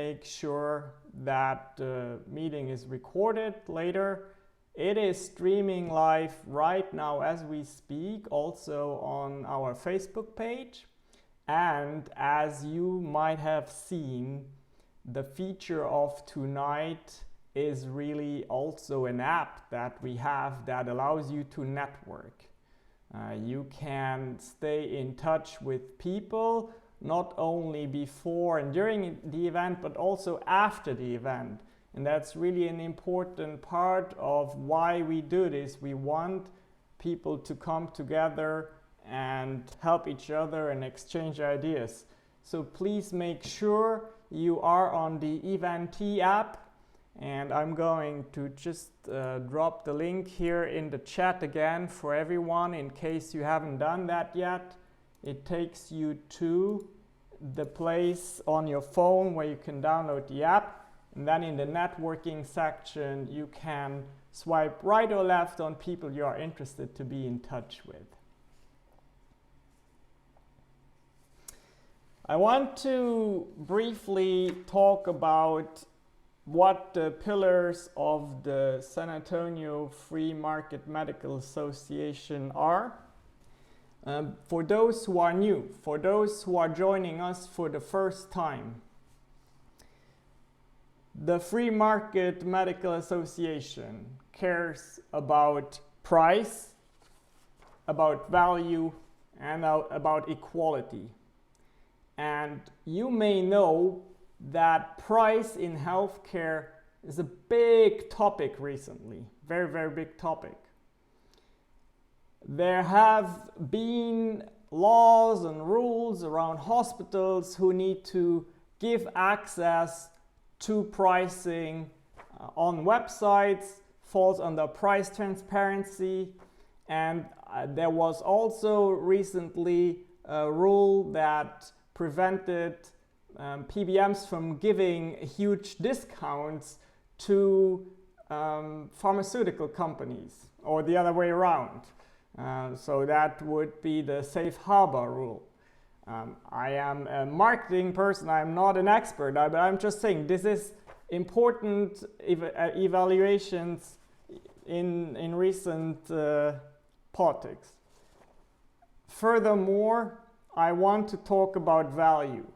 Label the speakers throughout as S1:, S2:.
S1: make sure that the meeting is recorded later. It is streaming live right now as we speak, also on our Facebook page. And as you might have seen, the feature of tonight is really also an app that we have that allows you to network. You can stay in touch with people not only before and during the event, but also after the event. And that's really an important part of why we do this. We want people to come together and help each other and exchange ideas. So please make sure you are on the Eventee app. And I'm going to just drop the link here in the chat again for everyone in case you haven't done that yet. It takes you to the place on your phone where you can download the app. And then in the networking section, you can swipe right or left on people you are interested to be in touch with. I want to briefly talk about what the pillars of the San Antonio Free Market Medical Association are. For those who are new, for those who are joining us for the first time, the Free Market Medical Association cares about price, about value, and about equality. And you may know that price in healthcare is a big topic recently, very, very big topic. There have been laws and rules around hospitals who need to give access to pricing on websites, falls under price transparency. And there was also recently a rule that prevented PBMs from giving huge discounts to pharmaceutical companies, or the other way around. So that would be the safe harbor rule. I am a marketing person, I'm not an expert, but I'm just saying this is important evaluations in recent politics. Furthermore, I want to talk about value.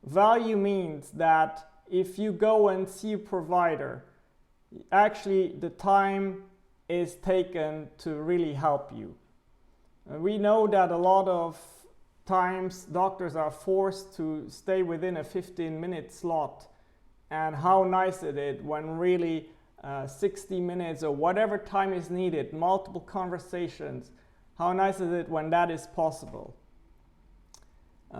S1: Value means that if you go and see a provider, actually the time is taken to really help you. We know that a lot of times doctors are forced to stay within a 15-minute slot, and how nice it is when really 60 minutes or whatever time is needed, multiple conversations, how nice is it when that is possible.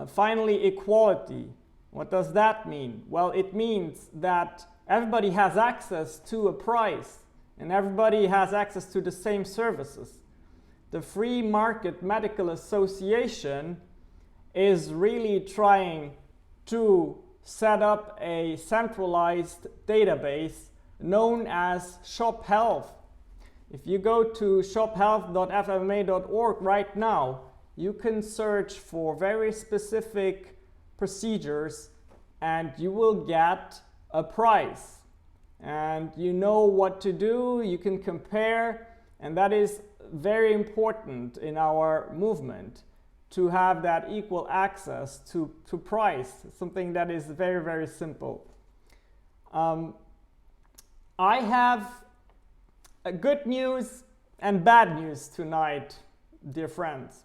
S1: Finally, equality. What does that mean? Well, it means that everybody has access to a price and everybody has access to the same services. The Free Market Medical Association is really trying to set up a centralized database known as Shop Health. If you go to shophealth.fmma.org right now, you can search for very specific procedures and you will get a price. And you know what to do, you can compare, and that is very important in our movement, to have that equal access to price, something that is very, very simple. I have good news and bad news tonight, dear friends.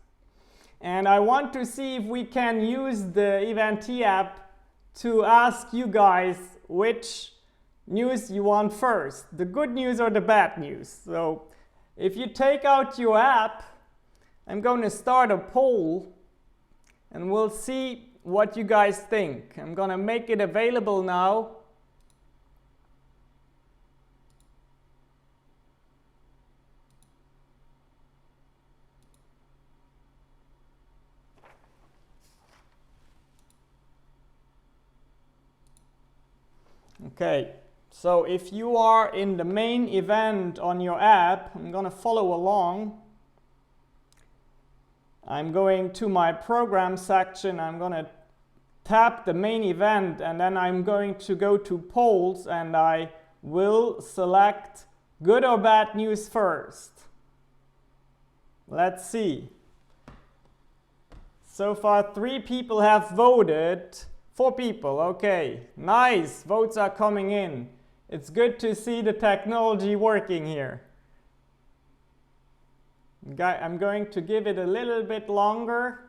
S1: And I want to see if we can use the Eventee app to ask you guys which news you want first, the good news or the bad news. So if you take out your app, I'm going to start a poll and we'll see what you guys think. I'm going to make it available now. Okay, so if you are in the main event on your app, I'm going to follow along. I'm going to my program section. I'm going to tap the main event, and then I'm going to go to polls, and I will select good or bad news first. Let's see. So far 3 people have voted. 4 people, okay, nice, votes are coming in. It's good to see the technology working here. I'm going to give it a little bit longer.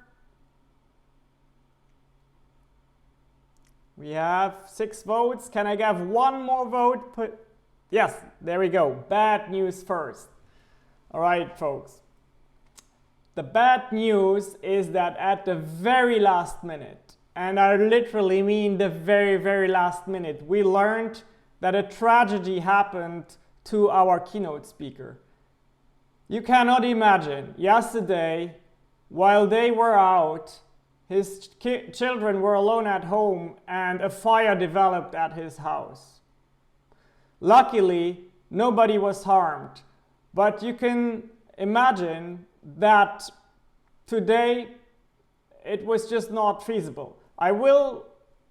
S1: We have 6 votes. Can I have 1 more vote? Yes, there we go. Bad news first. All right, folks. The bad news is that at the very last minute, and I literally mean the very, very last minute, we learned that a tragedy happened to our keynote speaker. You cannot imagine, yesterday, while they were out, his children were alone at home and a fire developed at his house. Luckily, nobody was harmed, but you can imagine that today it was just not feasible. I will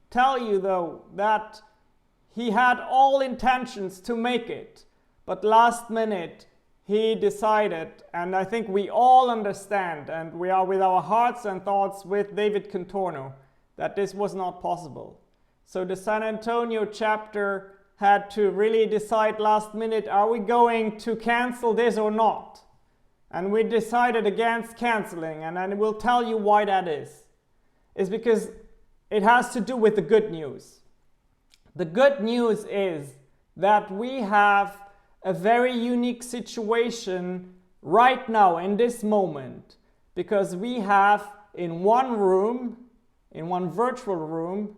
S1: tell you though that he had all intentions to make it, but last minute he decided, and I think we all understand, and we are with our hearts and thoughts with David Contorno, that this was not possible. So the San Antonio chapter had to really decide last minute, are we going to cancel this or not? And we decided against canceling, and I will tell you why that is. It's because it has to do with the good news. The good news is that we have a very unique situation right now in this moment, because we have in one room, in one virtual room,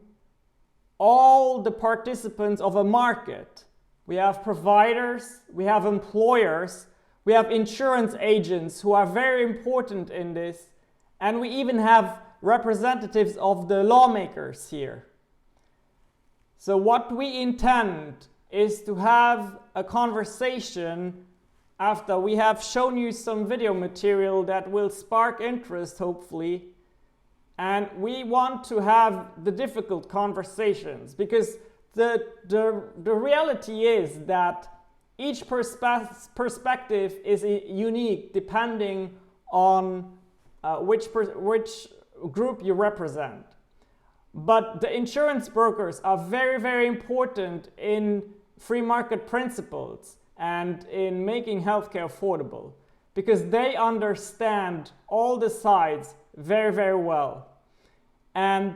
S1: all the participants of a market. We have providers, we have employers, we have insurance agents who are very important in this, and we even have representatives of the lawmakers here. So what we intend is to have a conversation after we have shown you some video material that will spark interest, hopefully. And we want to have the difficult conversations, because the reality is that each perspective is unique depending on which group you represent. But the insurance brokers are very, very important in free market principles and in making healthcare affordable, because they understand all the sides very, very well. And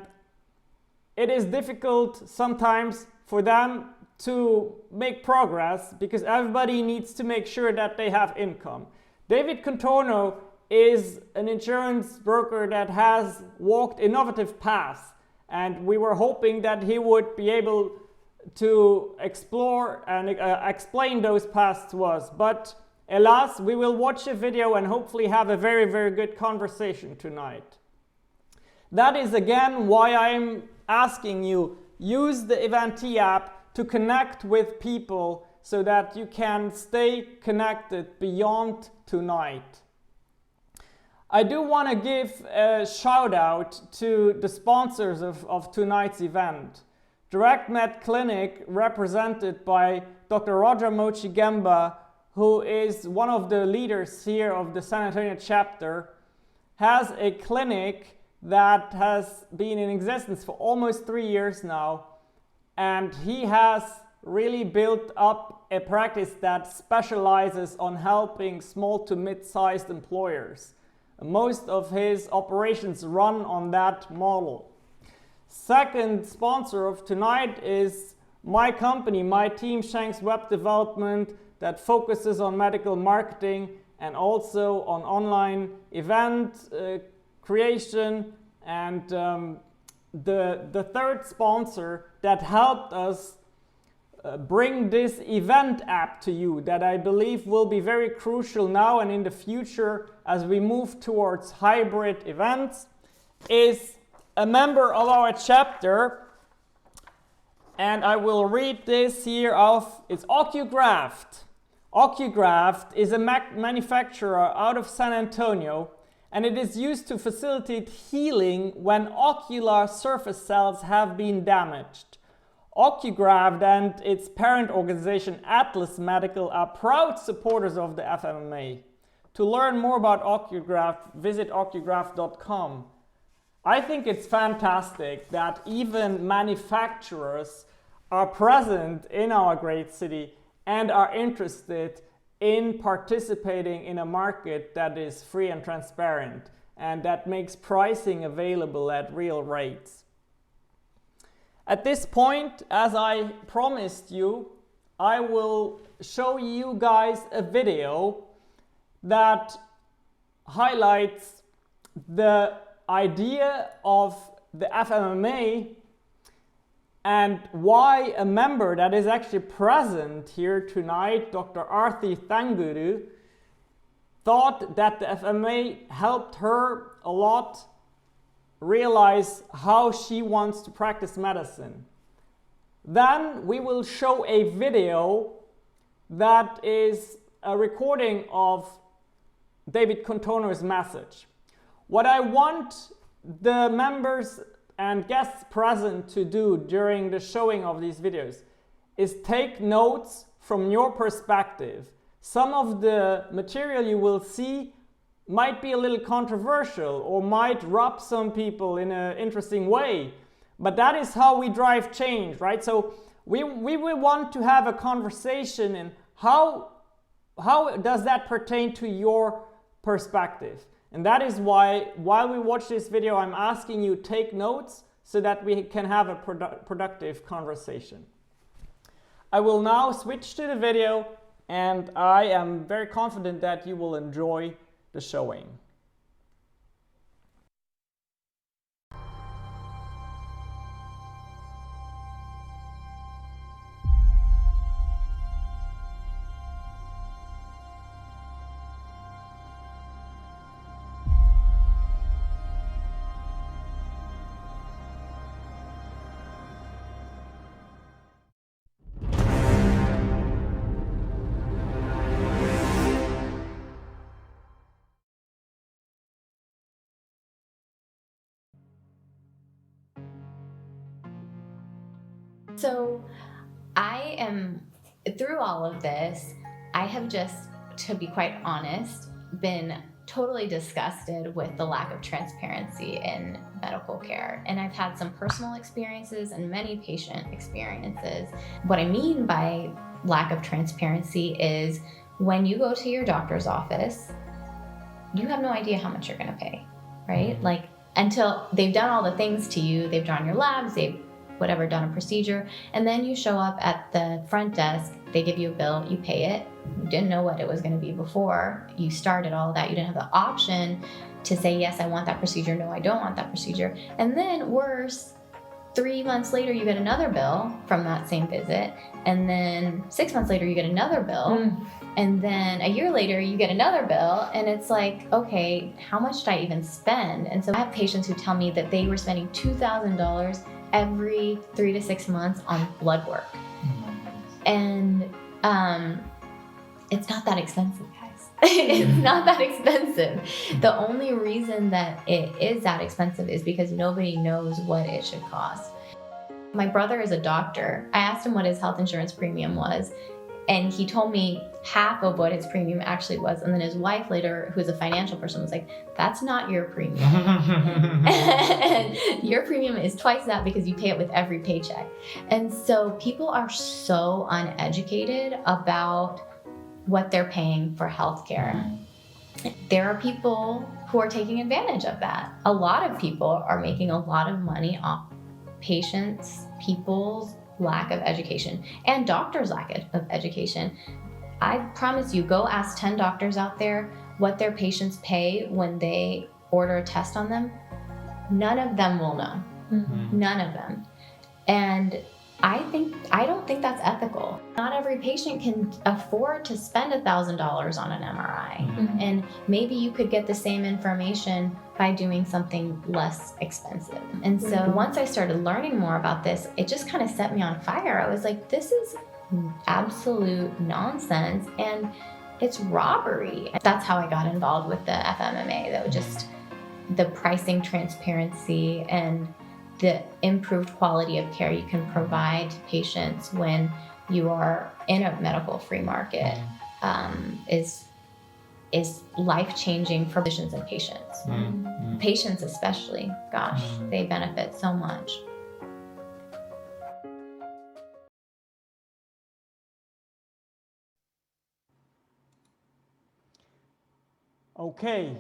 S1: it is difficult sometimes for them to make progress because everybody needs to make sure that they have income. David Contorno is an insurance broker that has walked innovative paths, and we were hoping that he would be able to explore and explain those paths to us. But alas, we will watch a video and hopefully have a very, very good conversation tonight. That is again why I'm asking you, use the Eventee app to connect with people so that you can stay connected beyond tonight. I do want to give a shout out to the sponsors of tonight's event. DirectMed Clinic, represented by Dr. Roger Mochigemba, who is one of the leaders here of the San Antonio chapter, has a clinic that has been in existence for almost 3 years now, and he has really built up a practice that specializes on helping small to mid-sized employers. Most of his operations run on that model. Second sponsor of tonight is my company, my team, SHANKX Web Development, that focuses on medical marketing and also on online event creation. And the third sponsor that helped us bring this event app to you, that I believe will be very crucial now and in the future as we move towards hybrid events, is a member of our chapter, and I will read this here off. It's OcuGraft. OcuGraft is a manufacturer out of San Antonio, and it is used to facilitate healing when ocular surface cells have been damaged. Ocugraft and its parent organization Atlas Medical are proud supporters of the FMMA. To learn more about Ocugraft, visit ocugraft.com. I think it's fantastic that even manufacturers are present in our great city and are interested in participating in a market that is free and transparent and that makes pricing available at real rates. At this point, as I promised you, I will show you guys a video that highlights the idea of the FMMA and why a member that is actually present here tonight, Dr. Arthi Thanguru, thought that the FMMA helped her a lot realize how she wants to practice medicine. Then we will show a video that is a recording of David Contorno's message. What I want the members and guests present to do during the showing of these videos is take notes from your perspective. Some of the material you will see might be a little controversial or might rub some people in an interesting way, but that is how we drive change, right? So we will want to have a conversation in how does that pertain to your perspective. And that is why, while we watch this video, I'm asking you take notes so that we can have a productive conversation. I will now switch to the video, and I am very confident that you will enjoy the showing.
S2: So I am, through all of this, I have just, to be quite honest, been totally disgusted with the lack of transparency in medical care. And I've had some personal experiences and many patient experiences. What I mean by lack of transparency is when you go to your doctor's office, you have no idea how much you're going to pay, right? Like, until they've done all the things to you, they've drawn your labs, they've whatever, done a procedure, and then you show up at the front desk, they give you a bill, you pay it. You didn't know what it was going to be before you started all of that. You didn't have the option to say, yes, I want that procedure, no, I don't want that procedure. And then worse, 3 months later, you get another bill from that same visit, and then 6 months later, you get another bill, and then a year later, you get another bill, and it's like, okay, how much did I even spend? And so I have patients who tell me that they were spending $2,000 every 3 to 6 months on blood work. And it's not that expensive, guys. It's not that expensive. The only reason that it is that expensive is because nobody knows what it should cost. My brother is a doctor. I asked him what his health insurance premium was, and he told me half of what his premium actually was. And then his wife later, who's a financial person, was like, that's not your premium. And your premium is twice that because you pay it with every paycheck. And so people are so uneducated about what they're paying for healthcare. There are people who are taking advantage of that. A lot of people are making a lot of money off people's lack of education and doctors' lack of education. I promise you, go ask 10 doctors out there what their patients pay when they order a test on them. None of them will know. None of them. And I don't think that's ethical. Not every patient can afford to spend $1,000 on an MRI. And maybe you could get the same information by doing something less expensive. And so once I started learning more about this, it just kind of set me on fire. I was like, this is absolute nonsense. And it's robbery. That's how I got involved with the FMMA, though, just the pricing transparency and the improved quality of care you can provide to patients when you are in a medical free market is life-changing for physicians and patients. Patients especially, gosh, they benefit so much.
S1: Okay.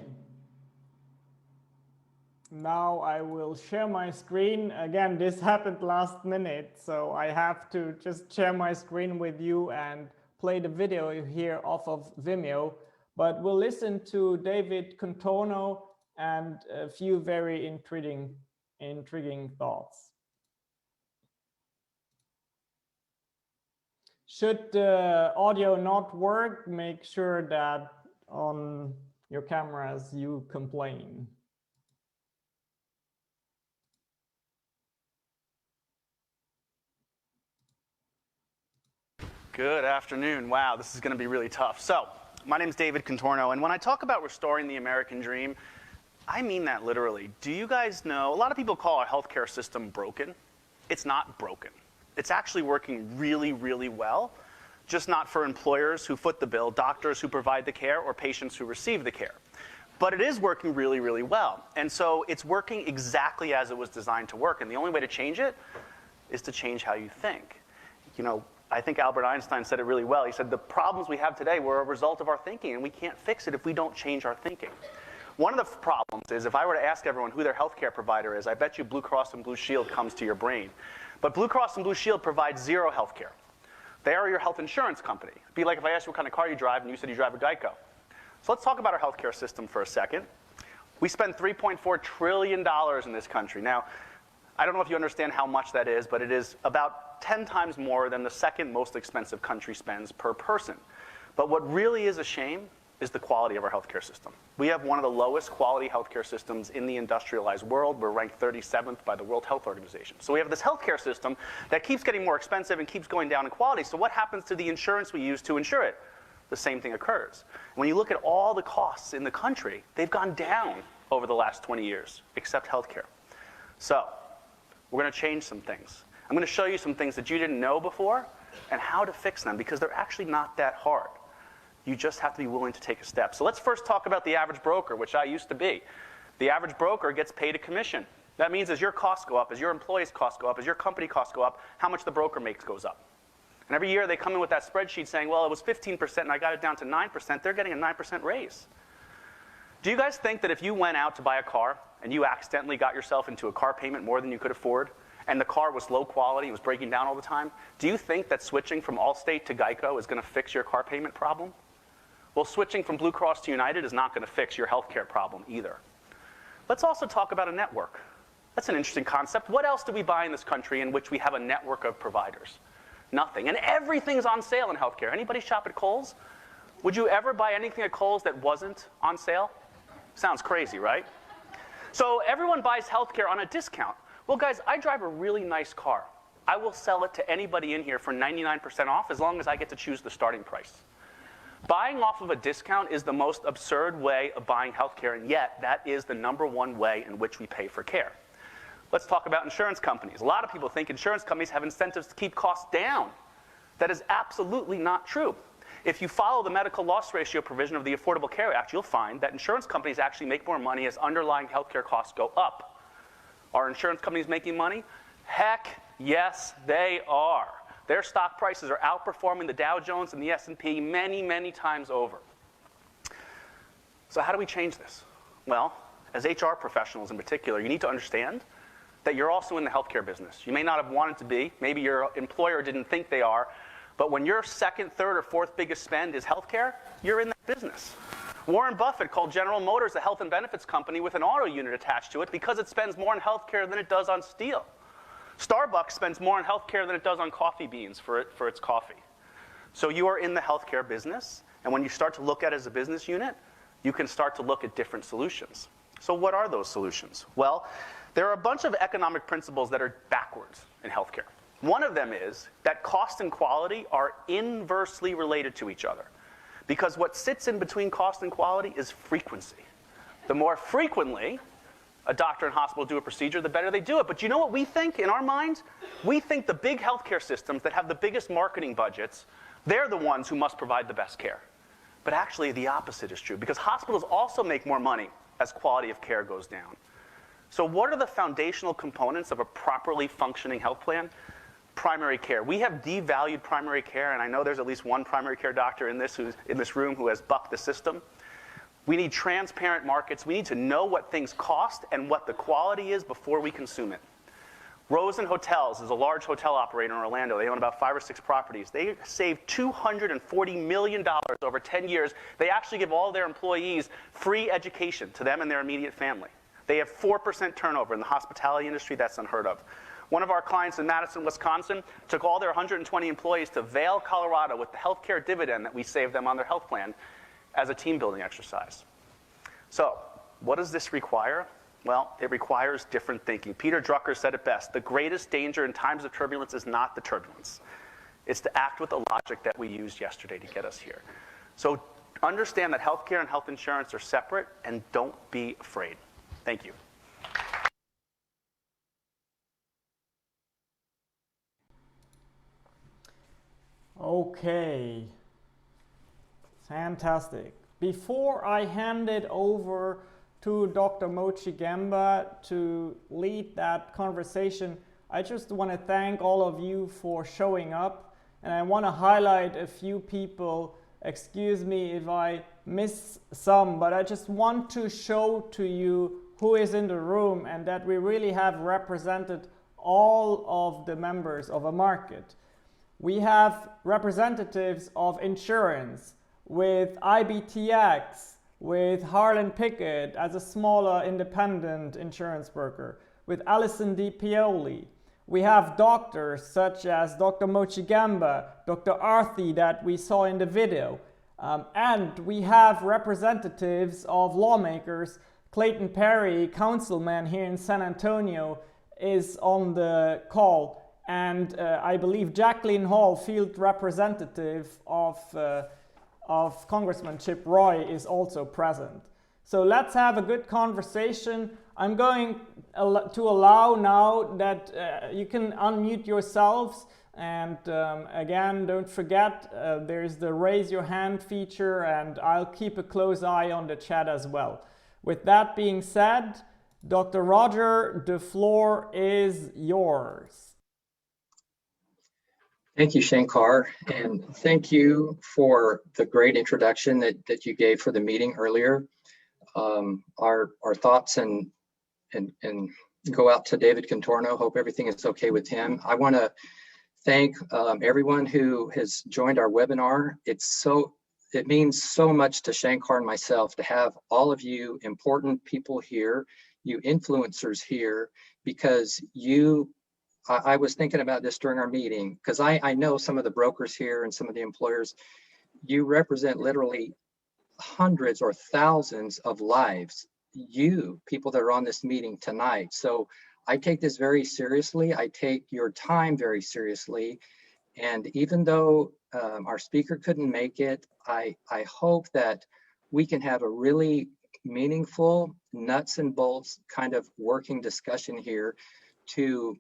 S1: Now I will share my screen. Again, this happened last minute, so I have to just share my screen with you and play the video here off of Vimeo. But we'll listen to David Contorno and a few very intriguing thoughts. Should the audio not work, make sure that on your cameras you complain.
S3: Good afternoon. Wow, this is going to be really tough. So, my name is David Contorno, and when I talk about restoring the American dream, I mean that literally. Do you guys know, a lot of people call our healthcare system broken. It's not broken. It's actually working really, really well, just not for employers who foot the bill, doctors who provide the care, or patients who receive the care. But it is working really, really well. And so it's working exactly as it was designed to work. And the only way to change it is to change how you think. You know, I think Albert Einstein said it really well. He said, the problems we have today were a result of our thinking, and we can't fix it if we don't change our thinking. One of the problems is if I were to ask everyone who their healthcare provider is, I bet you Blue Cross and Blue Shield comes to your brain. But Blue Cross and Blue Shield provides zero healthcare. They are your health insurance company. It'd be like if I asked you what kind of car you drive and you said you drive a Geico. So let's talk about our healthcare system for a second. We spend $3.4 trillion in this country. Now, I don't know if you understand how much that is, but it is about 10 times more than the second most expensive country spends per person. But what really is a shame is the quality of our healthcare system. We have one of the lowest quality healthcare systems in the industrialized world. We're ranked 37th by the World Health Organization. So we have this healthcare system that keeps getting more expensive and keeps going down in quality. So what happens to the insurance we use to insure it? The same thing occurs. When you look at all the costs in the country, they've gone down over the last 20 years, except healthcare. So we're going to change some things. I'm going to show you some things that you didn't know before and how to fix them, because they're actually not that hard. You just have to be willing to take a step. So let's first talk about the average broker, which I used to be. The average broker gets paid a commission. That means as your costs go up, as your employees' costs go up, as your company costs go up, how much the broker makes goes up. And every year they come in with that spreadsheet saying, well, it was 15% and I got it down to 9%. They're getting a 9% raise. Do you guys think that if you went out to buy a car and you accidentally got yourself into a car payment more than you could afford, and the car was low quality, it was breaking down all the time, do you think that switching from Allstate to Geico is going to fix your car payment problem? Well, switching from Blue Cross to United is not going to fix your healthcare problem either. Let's also talk about a network. That's an interesting concept. What else do we buy in this country in which we have a network of providers? Nothing. And everything's on sale in healthcare. Anybody shop at Kohl's? Would you ever buy anything at Kohl's that wasn't on sale? Sounds crazy, right? So everyone buys healthcare on a discount. Well, guys, I drive a really nice car. I will sell it to anybody in here for 99% off as long as I get to choose the starting price. Buying off of a discount is the most absurd way of buying healthcare, and yet that is the #1 way in which we pay for care. Let's talk about insurance companies. A lot of people think insurance companies have incentives to keep costs down. That is absolutely not true. If you follow the medical loss ratio provision of the Affordable Care Act, you'll find that insurance companies actually make more money as underlying healthcare costs go up. Are insurance companies making money? Heck yes, they are. Their stock prices are outperforming the Dow Jones and the S&P many, many times over. So how do we change this? Well, as HR professionals in particular, you need to understand that you're also in the healthcare business. You may not have wanted to be. Maybe your employer didn't think they are. But when your second, third, or fourth biggest spend is healthcare, you're in that business. Warren Buffett called General Motors a health and benefits company with an auto unit attached to it because it spends more on healthcare than it does on steel. Starbucks spends more on healthcare than it does on coffee beans for its coffee. So you are in the healthcare business, and when you start to look at it as a business unit, you can start to look at different solutions. So what are those solutions? Well, there are a bunch of economic principles that are backwards in healthcare. One of them is that cost and quality are inversely related to each other. Because what sits in between cost and quality is frequency. The more frequently a doctor and hospital do a procedure, the better they do it. But you know what we think in our minds? We think the big healthcare systems that have the biggest marketing budgets, they're the ones who must provide the best care. But actually the opposite is true, because hospitals also make more money as quality of care goes down. So what are the foundational components of a properly functioning health plan? Primary care. We have devalued primary care, and I know there's at least one primary care doctor in this room who has bucked the system. We need transparent markets. We need to know what things cost and what the quality is before we consume it. Rosen Hotels is a large hotel operator in Orlando. They own about 5 or 6 properties. They saved $240 million over 10 years. They actually give all their employees free education to them and their immediate family. They have 4% turnover in the hospitality industry. That's unheard of. One of our clients in Madison, Wisconsin, took all their 120 employees to Vail, Colorado with the healthcare dividend that we saved them on their health plan as a team building exercise. So, what does this require? Well, it requires different thinking. Peter Drucker said it best: the greatest danger in times of turbulence is not the turbulence. It's to act with the logic that we used yesterday to get us here. So understand that healthcare and health insurance are separate, and don't be afraid. Thank you.
S1: Okay, fantastic. Before I hand it over to Dr. Mochi Gamba to lead that conversation, I just want to thank all of you for showing up, and I want to highlight a few people. Excuse me if I miss some, but I just want to show to you who is in the room and that we really have represented all of the members of a market. We have representatives of insurance with IBTX, with Harlan Pickett as a smaller independent insurance broker, with Alison Di Pioli. We have doctors such as Dr. Mochi Gamba, Dr. Arthi that we saw in the video, and we have representatives of lawmakers. Clayton Perry, councilman here in San Antonio, is on the call, and I believe Jacqueline Hall, field representative of Congressman Chip Roy, is also present. So let's have a good conversation. I'm going to allow now that you can unmute yourselves, and again, don't forget there's the raise your hand feature, and I'll keep a close eye on the chat as well. With that being said, Dr. Roger, the floor is yours.
S4: Thank you, Shankar, and thank you for the great introduction that you gave for the meeting earlier. Our thoughts and go out to David Contorno. Hope everything is okay with him. I want to thank everyone who has joined our webinar. It means so much to Shankar and myself to have all of you important people here, you influencers here, because I was thinking about this during our meeting, because I know some of the brokers here and some of the employers. You represent literally hundreds or thousands of lives, you people that are on this meeting tonight. So I take this very seriously. I take your time very seriously. And even though our speaker couldn't make it, I hope that we can have a really meaningful, nuts and bolts kind of working discussion here to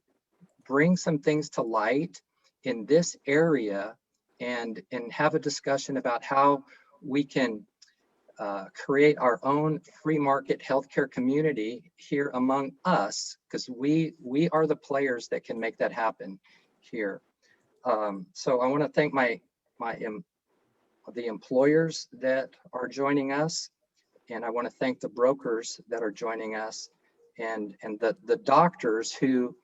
S4: bring some things to light in this area and have a discussion about how we can create our own free market healthcare community here among us, because we are the players that can make that happen here. So I want to thank the employers that are joining us, and I want to thank the brokers that are joining us, and the doctors who,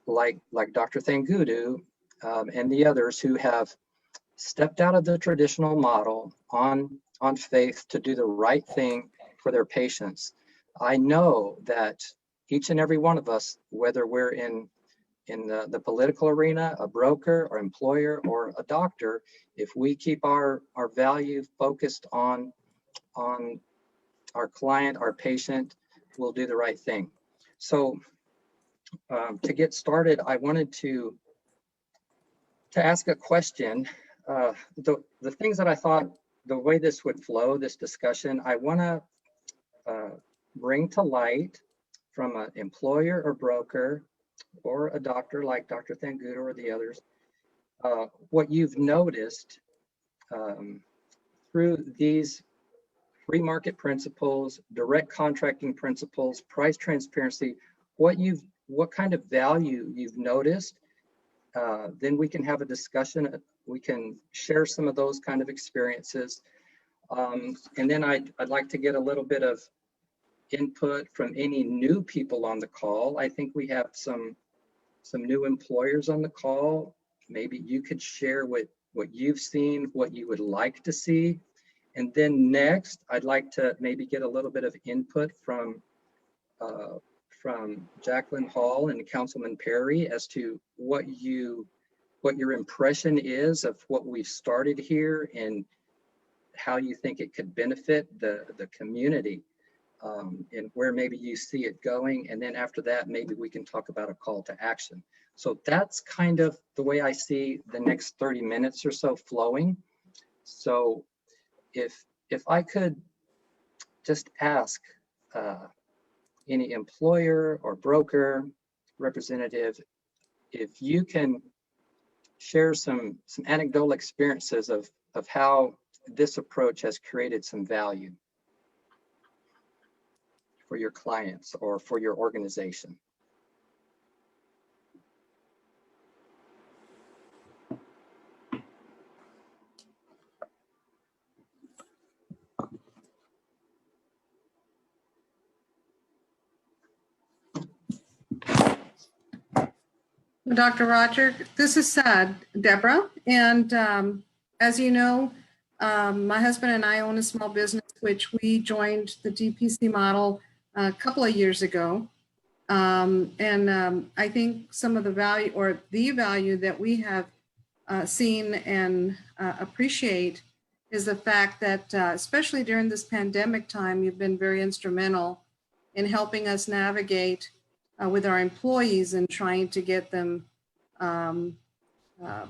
S4: like Dr. Thangudu and the others who have stepped out of the traditional model on faith to do the right thing for their patients. I know that each and every one of us, whether we're in the political arena, a broker or employer or a doctor, if we keep our value focused on our client, our patient, we'll do the right thing. So to get started, I wanted to ask a question. The things that I thought the way this would flow, this discussion, I want to bring to light from an employer or broker or a doctor like Dr. Thangudo or the others, what you've noticed through these free market principles, direct contracting principles, price transparency, what kind of value you've noticed. Then we can have a discussion. We can share some of those kind of experiences. And then I'd like to get a little bit of input from any new people on the call. I think we have some new employers on the call. Maybe you could share what you've seen, what you would like to see. And then next, I'd like to maybe get a little bit of input from Jacqueline Hall and Councilman Perry as to what your impression is of what we've started here and how you think it could benefit the community, and where maybe you see it going. And then after that, maybe we can talk about a call to action. So that's kind of the way I see the next 30 minutes or so flowing. So if I could just ask any employer or broker representative, if you can share some anecdotal experiences of how this approach has created some value for your clients or for your organization.
S5: Dr. Roger, this is Deborah, and as you know, my husband and I own a small business, which we joined the DPC model a couple of years ago. I think some of the value or the value that we have seen and appreciate is the fact that, especially during this pandemic time, you've been very instrumental in helping us navigate with our employees and trying to get them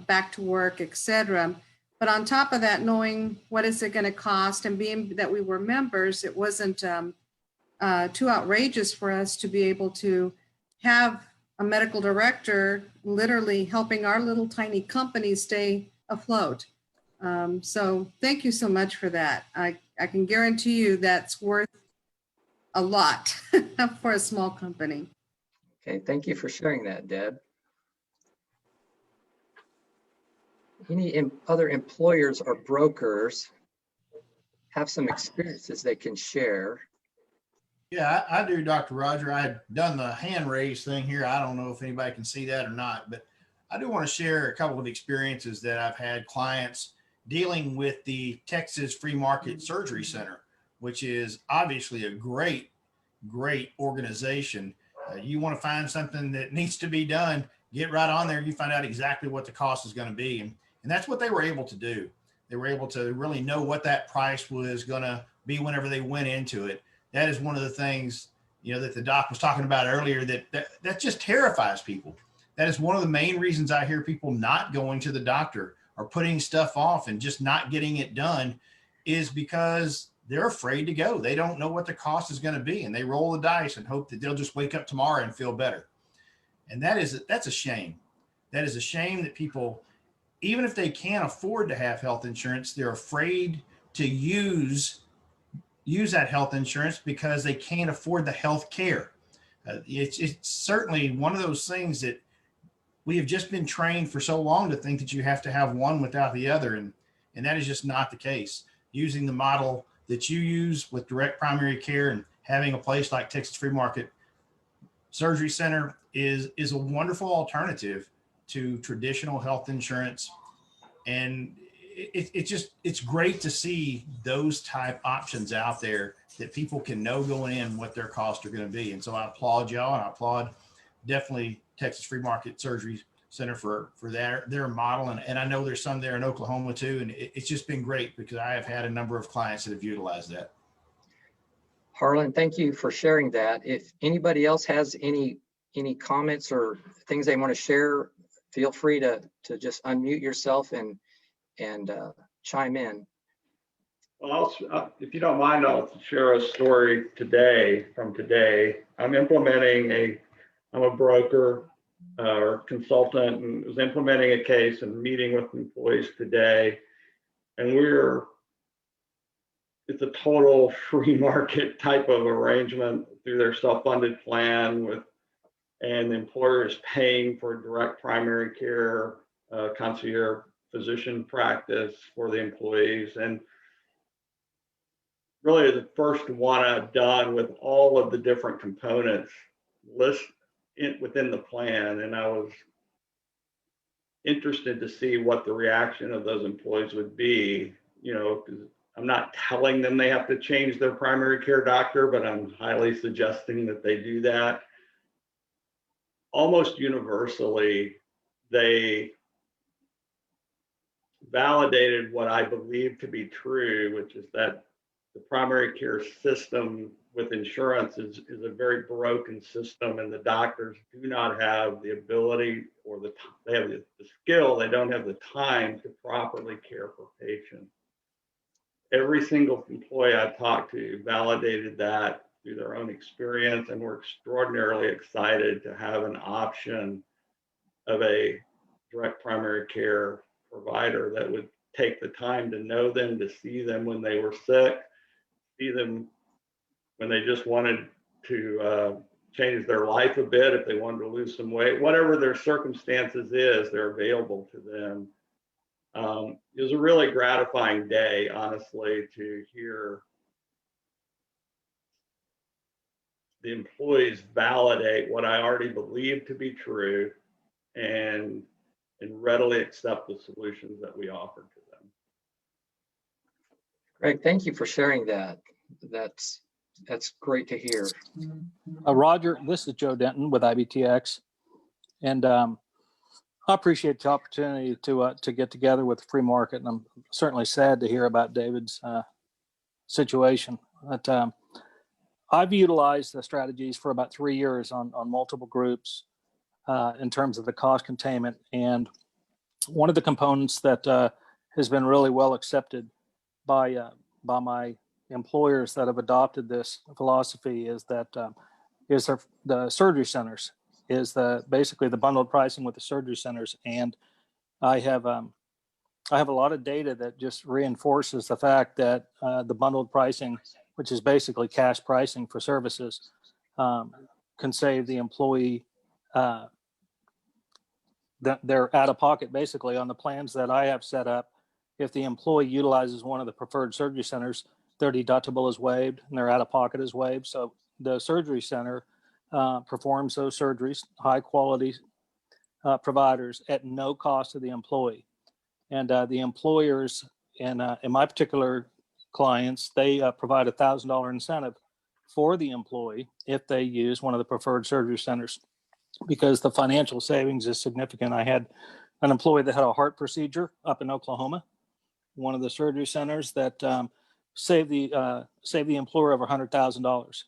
S5: back to work, etc. But on top of that, knowing what is it going to cost, and being that we were members, it wasn't too outrageous for us to be able to have a medical director literally helping our little tiny company stay afloat. So thank you so much for that. I can guarantee you that's worth a lot for a small company.
S4: Okay, thank you for sharing that, Deb. Any other employers or brokers have some experiences they can share?
S6: Yeah, I do, Dr. Roger. I had done the hand raise thing here. I don't know if anybody can see that or not, but I do want to share a couple of experiences that I've had clients dealing with the Texas Free Market Surgery Center, which is obviously a great organization. You want to find something that needs to be done, get right on there. You find out exactly what the cost is going to be. And that's what they were able to do. They were able to really know what that price was going to be whenever they went into it. That is one of the things, that the doc was talking about earlier, that just terrifies people. That is one of the main reasons I hear people not going to the doctor or putting stuff off and just not getting it done, is because they're afraid to go. They don't know what the cost is going to be, and they roll the dice and hope that they'll just wake up tomorrow and feel better. And that's a shame. That is a shame that people, even if they can't afford to have health insurance, they're afraid to use that health insurance because they can't afford the health care. It's certainly one of those things that we have just been trained for so long to think that you have to have one without the other. And that is just not the case. Using the model that you use with direct primary care and having a place like Texas Free Market Surgery Center is a wonderful alternative to traditional health insurance. And it's great to see those type options out there that people can know going in what their costs are going to be. And so I applaud y'all, and I applaud definitely Texas Free Market Surgery Center for their model. And I know there's some there in Oklahoma too. And it's just been great because I have had a number of clients that have utilized that.
S4: Harlan, thank you for sharing that. If anybody else has any comments or things they want to share, feel free to just unmute yourself and chime in.
S7: Well, if you don't mind, I'll share a story from today. I'm a broker or consultant, and was implementing a case and meeting with employees today. And it's a total free market type of arrangement through their self-funded plan and the employer is paying for direct primary care, concierge physician practice for the employees. And really the first one I've done with all of the different components within the plan. And I was interested to see what the reaction of those employees would be, because I'm not telling them they have to change their primary care doctor, but I'm highly suggesting that they do that. Almost universally, they validated what I believe to be true, which is that the primary care system with insurance is a very broken system, and the doctors do not have the ability or they have the skill, they don't have the time to properly care for patients. Every single employee I talked to validated that through their own experience, and were extraordinarily excited to have an option of a direct primary care provider that would take the time to know them, to see them when they were sick, see them when they just wanted to change their life a bit, if they wanted to lose some weight, whatever their circumstances is, they're available to them. It was a really gratifying day, honestly, to hear the employees validate what I already believed to be true and readily accept the solutions that we offered to them.
S4: Greg, thank you for sharing that. That's great to hear.
S8: Roger, this is Joe Denton with IBTX, and I appreciate the opportunity to get together with the free market, and I'm certainly sad to hear about David's situation. But I've utilized the strategies for about 3 years on multiple groups in terms of the cost containment, and one of the components that has been really well accepted by my employers that have adopted this philosophy is that the surgery centers is basically the bundled pricing with the surgery centers. And I have a lot of data that just reinforces the fact that the bundled pricing, which is basically cash pricing for services, can save the employee they're out of pocket basically on the plans that I have set up. If the employee utilizes one of the preferred surgery centers, their deductible is waived and their out of pocket is waived. So the surgery center performs those surgeries, high quality providers at no cost to the employee. And the employers in my particular clients, they provide $1,000 incentive for the employee if they use one of the preferred surgery centers, because the financial savings is significant. I had an employee that had a heart procedure up in Oklahoma, one of the surgery centers that saved the employer over $100,000,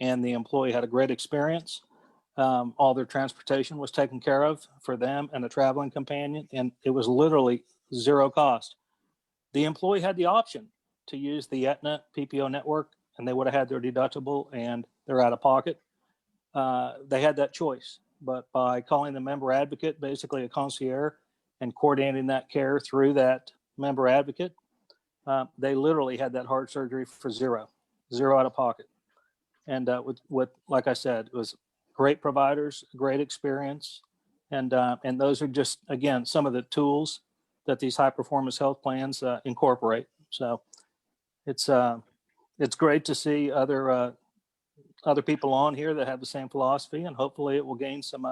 S8: and the employee had a great experience. All their transportation was taken care of for them and a traveling companion, and it was literally zero cost. The employee had the option to use the Aetna PPO network, and they would have had their deductible and their out of pocket. They had that choice, but by calling the member advocate, basically a concierge, and coordinating that care through that member advocate, they literally had that heart surgery for zero out of pocket. And with like I said, it was great providers, great experience, and those are just, again, some of the tools that these high performance health plans incorporate. So it's great to see other people on here that have the same philosophy, and hopefully it will gain some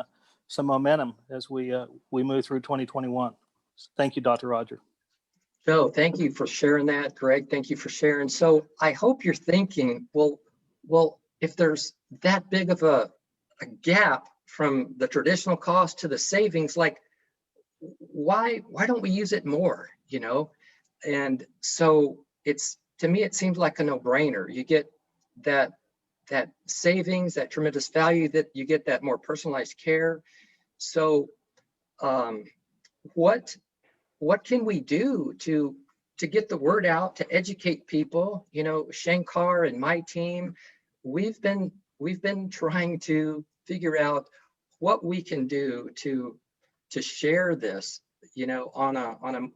S8: momentum as we move through 2021. Thank you, Dr. Roger.
S4: Joe, thank you for sharing that. Greg, thank you for sharing. So I hope you're thinking, well, if there's that big of a gap from the traditional cost to the savings, like why don't we use it more, And so to me, it seems like a no-brainer. You get that savings, that tremendous value, that you get that more personalized care. So what can we do to to get the word out, to educate people. You know, SHANKX and my team, we've been trying to figure out what we can do to share this, you know, on a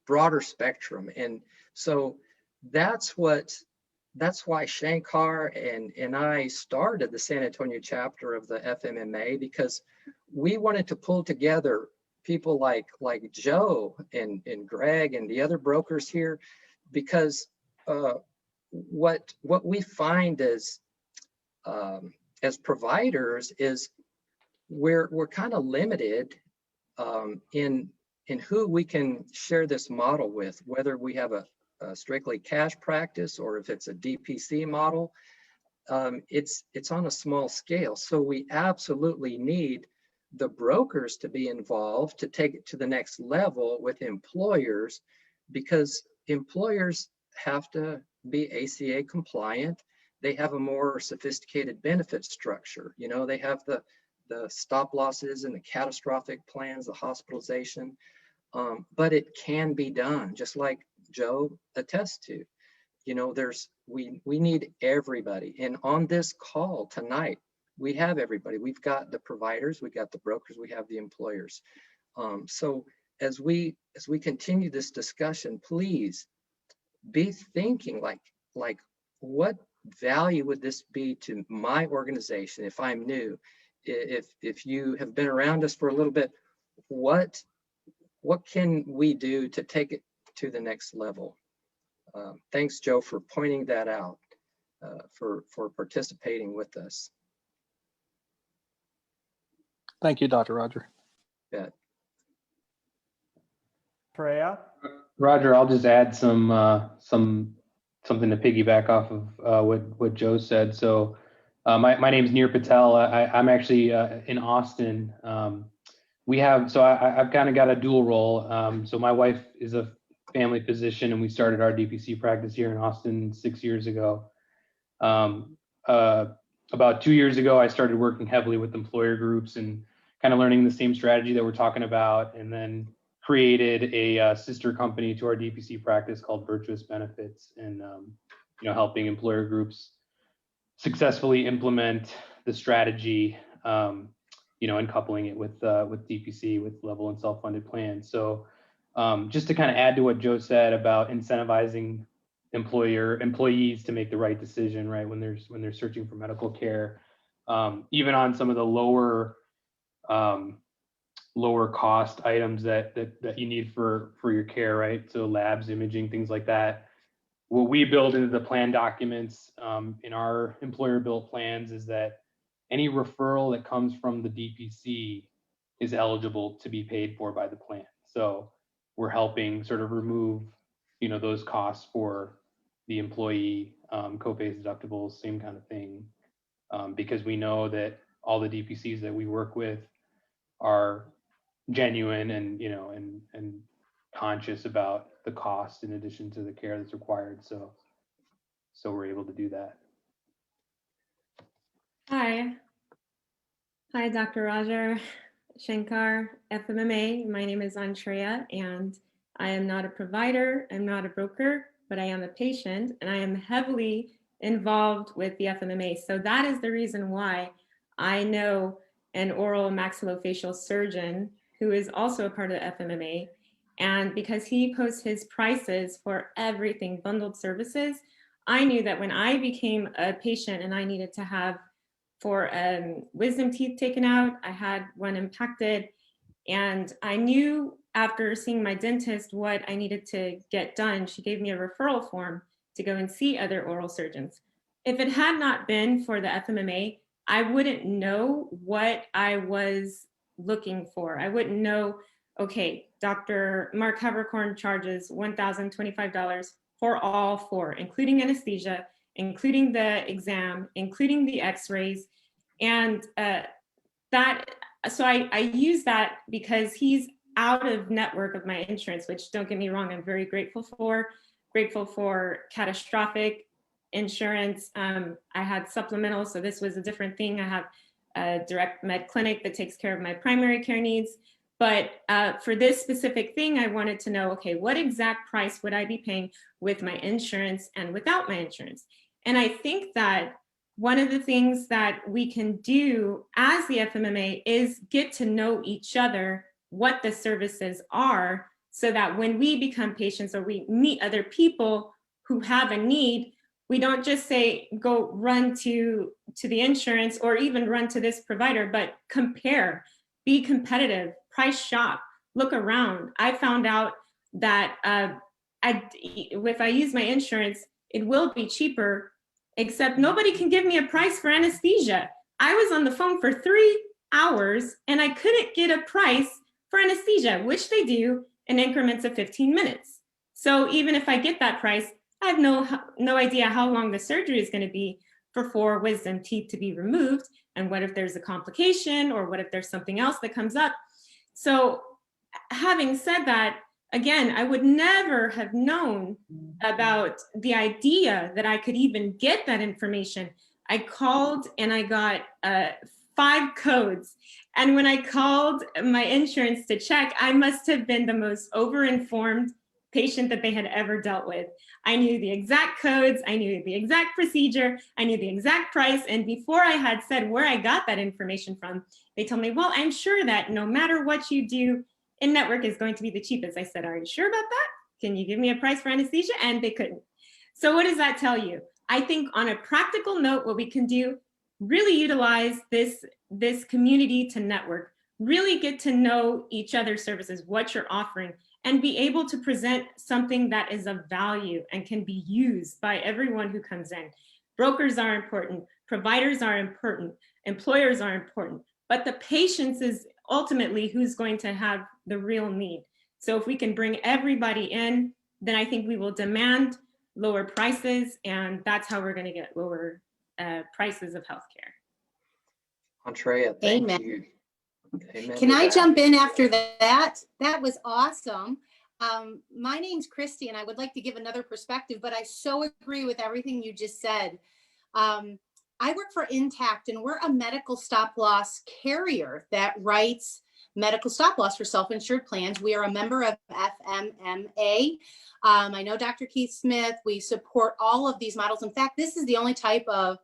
S4: broader spectrum. And so that's why SHANKX and I started the San Antonio chapter of the FMMA, because we wanted to pull together people like Joe and Greg and the other brokers here, because what we find as providers is we're kind of limited in who we can share this model with, whether we have a strictly cash practice or if it's a DPC model. It's on a small scale, so we absolutely need the brokers to be involved to take it to the next level with employers, because employers have to be ACA compliant. They have a more sophisticated benefit structure. You know, they have the stop losses and the catastrophic plans, the hospitalization, but it can be done, just like Joe attests to. You know, we need everybody. And on this call tonight, we have everybody. We've got the providers, we got the brokers, we have the employers. So as we continue this discussion, please be thinking like what value would this be to my organization if I'm new? If you have been around us for a little bit, what can we do to take it to the next level? Thanks, Joe, for pointing that out, for participating with us.
S8: Thank you, Dr. Roger.
S4: Yeah.
S1: Freya?
S9: Roger, I'll just add something to piggyback off of what Joe said. So my name is Nir Patel. I'm actually in Austin. I've kind of got a dual role. So my wife is a family physician, and we started our DPC practice here in Austin 6 years ago. About 2 years ago, I started working heavily with employer groups and kind of learning the same strategy that we're talking about, and then created a sister company to our DPC practice called Virtuous Benefits, and helping employer groups successfully implement the strategy, and coupling it with DPC, with level and self-funded plans. So just to kind of add to what Joe said about incentivizing employees to make the right decision, right, when they're searching for medical care, even on some of the lower cost items that you need for your care, right? So labs, imaging, things like that. What we build into the plan documents in our employer built plans is that any referral that comes from the DPC is eligible to be paid for by the plan. So we're helping sort of remove, those costs for the employee, copays, deductibles, same kind of thing, because we know that all the DPCs that we work with are genuine and and conscious about the cost in addition to the care that's required. So we're able to do that.
S10: Hi, Dr. Roger, SHANKX, FMMA. My name is Andrea, and I am not a provider, I'm not a broker, but I am a patient, and I am heavily involved with the FMMA. So that is the reason why I know an oral maxillofacial surgeon who is also a part of the FMMA. And because he posts his prices for everything, bundled services, I knew that when I became a patient and I needed to have for wisdom teeth taken out, I had one impacted, and I knew after seeing my dentist what I needed to get done. She gave me a referral form to go and see other oral surgeons. If it had not been for the FMMA, I wouldn't know what I was looking for. I wouldn't know, okay, Dr. Mark Havercorn charges $1,025 for all four, including anesthesia, including the exam, including the x-rays. And so I use that because he's out of network of my insurance, which, don't get me wrong, I'm very grateful for catastrophic insurance. I had supplemental, so this was a different thing. I have a direct med clinic that takes care of my primary care needs, But for this specific thing, I wanted to know, okay, what exact price would I be paying with my insurance and without my insurance? And I think that one of the things that we can do as the FMMA is get to know each other, what the services are, so that when we become patients or we meet other people who have a need, we don't just say, go run to the insurance or even run to this provider, but compare, be competitive, price shop, look around. I found out that if I use my insurance, it will be cheaper, except nobody can give me a price for anesthesia. I was on the phone for 3 hours and I couldn't get a price for anesthesia, which they do in increments of 15 minutes. So even if I get that price, I have no idea how long the surgery is going to be for 4 wisdom teeth to be removed. And what if there's a complication, or what if there's something else that comes up? So having said that, again, I would never have known about the idea that I could even get that information. I called and I got 5 codes. And when I called my insurance to check, I must have been the most overinformed patient that they had ever dealt with. I knew the exact codes, I knew the exact procedure, I knew the exact price. And before I had said where I got that information from, they told me, well, I'm sure that no matter what you do, in-network is going to be the cheapest. I said, are you sure about that? Can you give me a price for anesthesia? And they couldn't. So what does that tell you? I think on a practical note, what we can do, really utilize this community to network, really get to know each other's services, what you're offering, and be able to present something that is of value and can be used by everyone who comes in. Brokers are important, providers are important, employers are important, but the patients is ultimately who's going to have the real need. So if we can bring everybody in, then I think we will demand lower prices, and that's how we're going to get lower prices of healthcare.
S4: Andrea, thank
S11: Amen.
S4: you. Amen.
S11: Can I jump in after that? That was awesome. My name's Christy, and I would like to give another perspective, but I so agree with everything you just said. I work for Intact, and we're a medical stop loss carrier that writes medical stop loss for self-insured plans. We are a member of FMMA. I know Dr. Keith Smith. We support all of these models. In fact, this is the only type of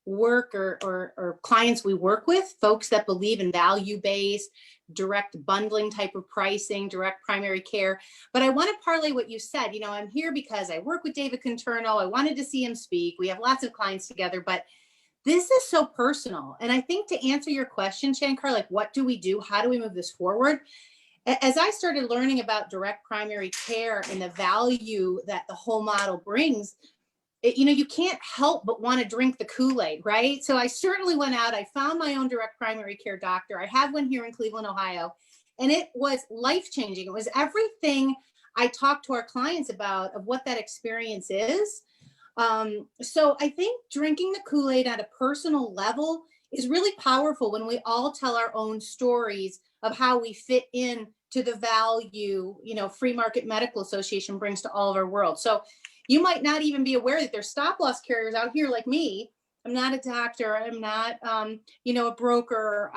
S11: work or clients we work with, folks that believe in value-based, direct bundling type of pricing, direct primary care. But I want to parlay what you said. You know, I'm here because I work with David Contorno. I wanted to see him speak. We have lots of clients together, but this is so personal. And I think to answer your question, Shankar, like, what do we do? How do we move this forward? As I started learning about direct primary care and the value that the whole model brings, you know, you can't help but want to drink the Kool-Aid, right? So I certainly went out, I found my own direct primary care doctor. I have one here in Cleveland, Ohio, and it was life-changing. It was everything I talked to our clients about of what that experience is. So I think drinking the Kool-Aid at a personal level is really powerful when we all tell our own stories of how we fit in to the value, you know, Free Market Medical Association brings to all of our world. So you might not even be aware that there's stop loss carriers out here like me. I'm not a doctor. I'm not, you know, a broker.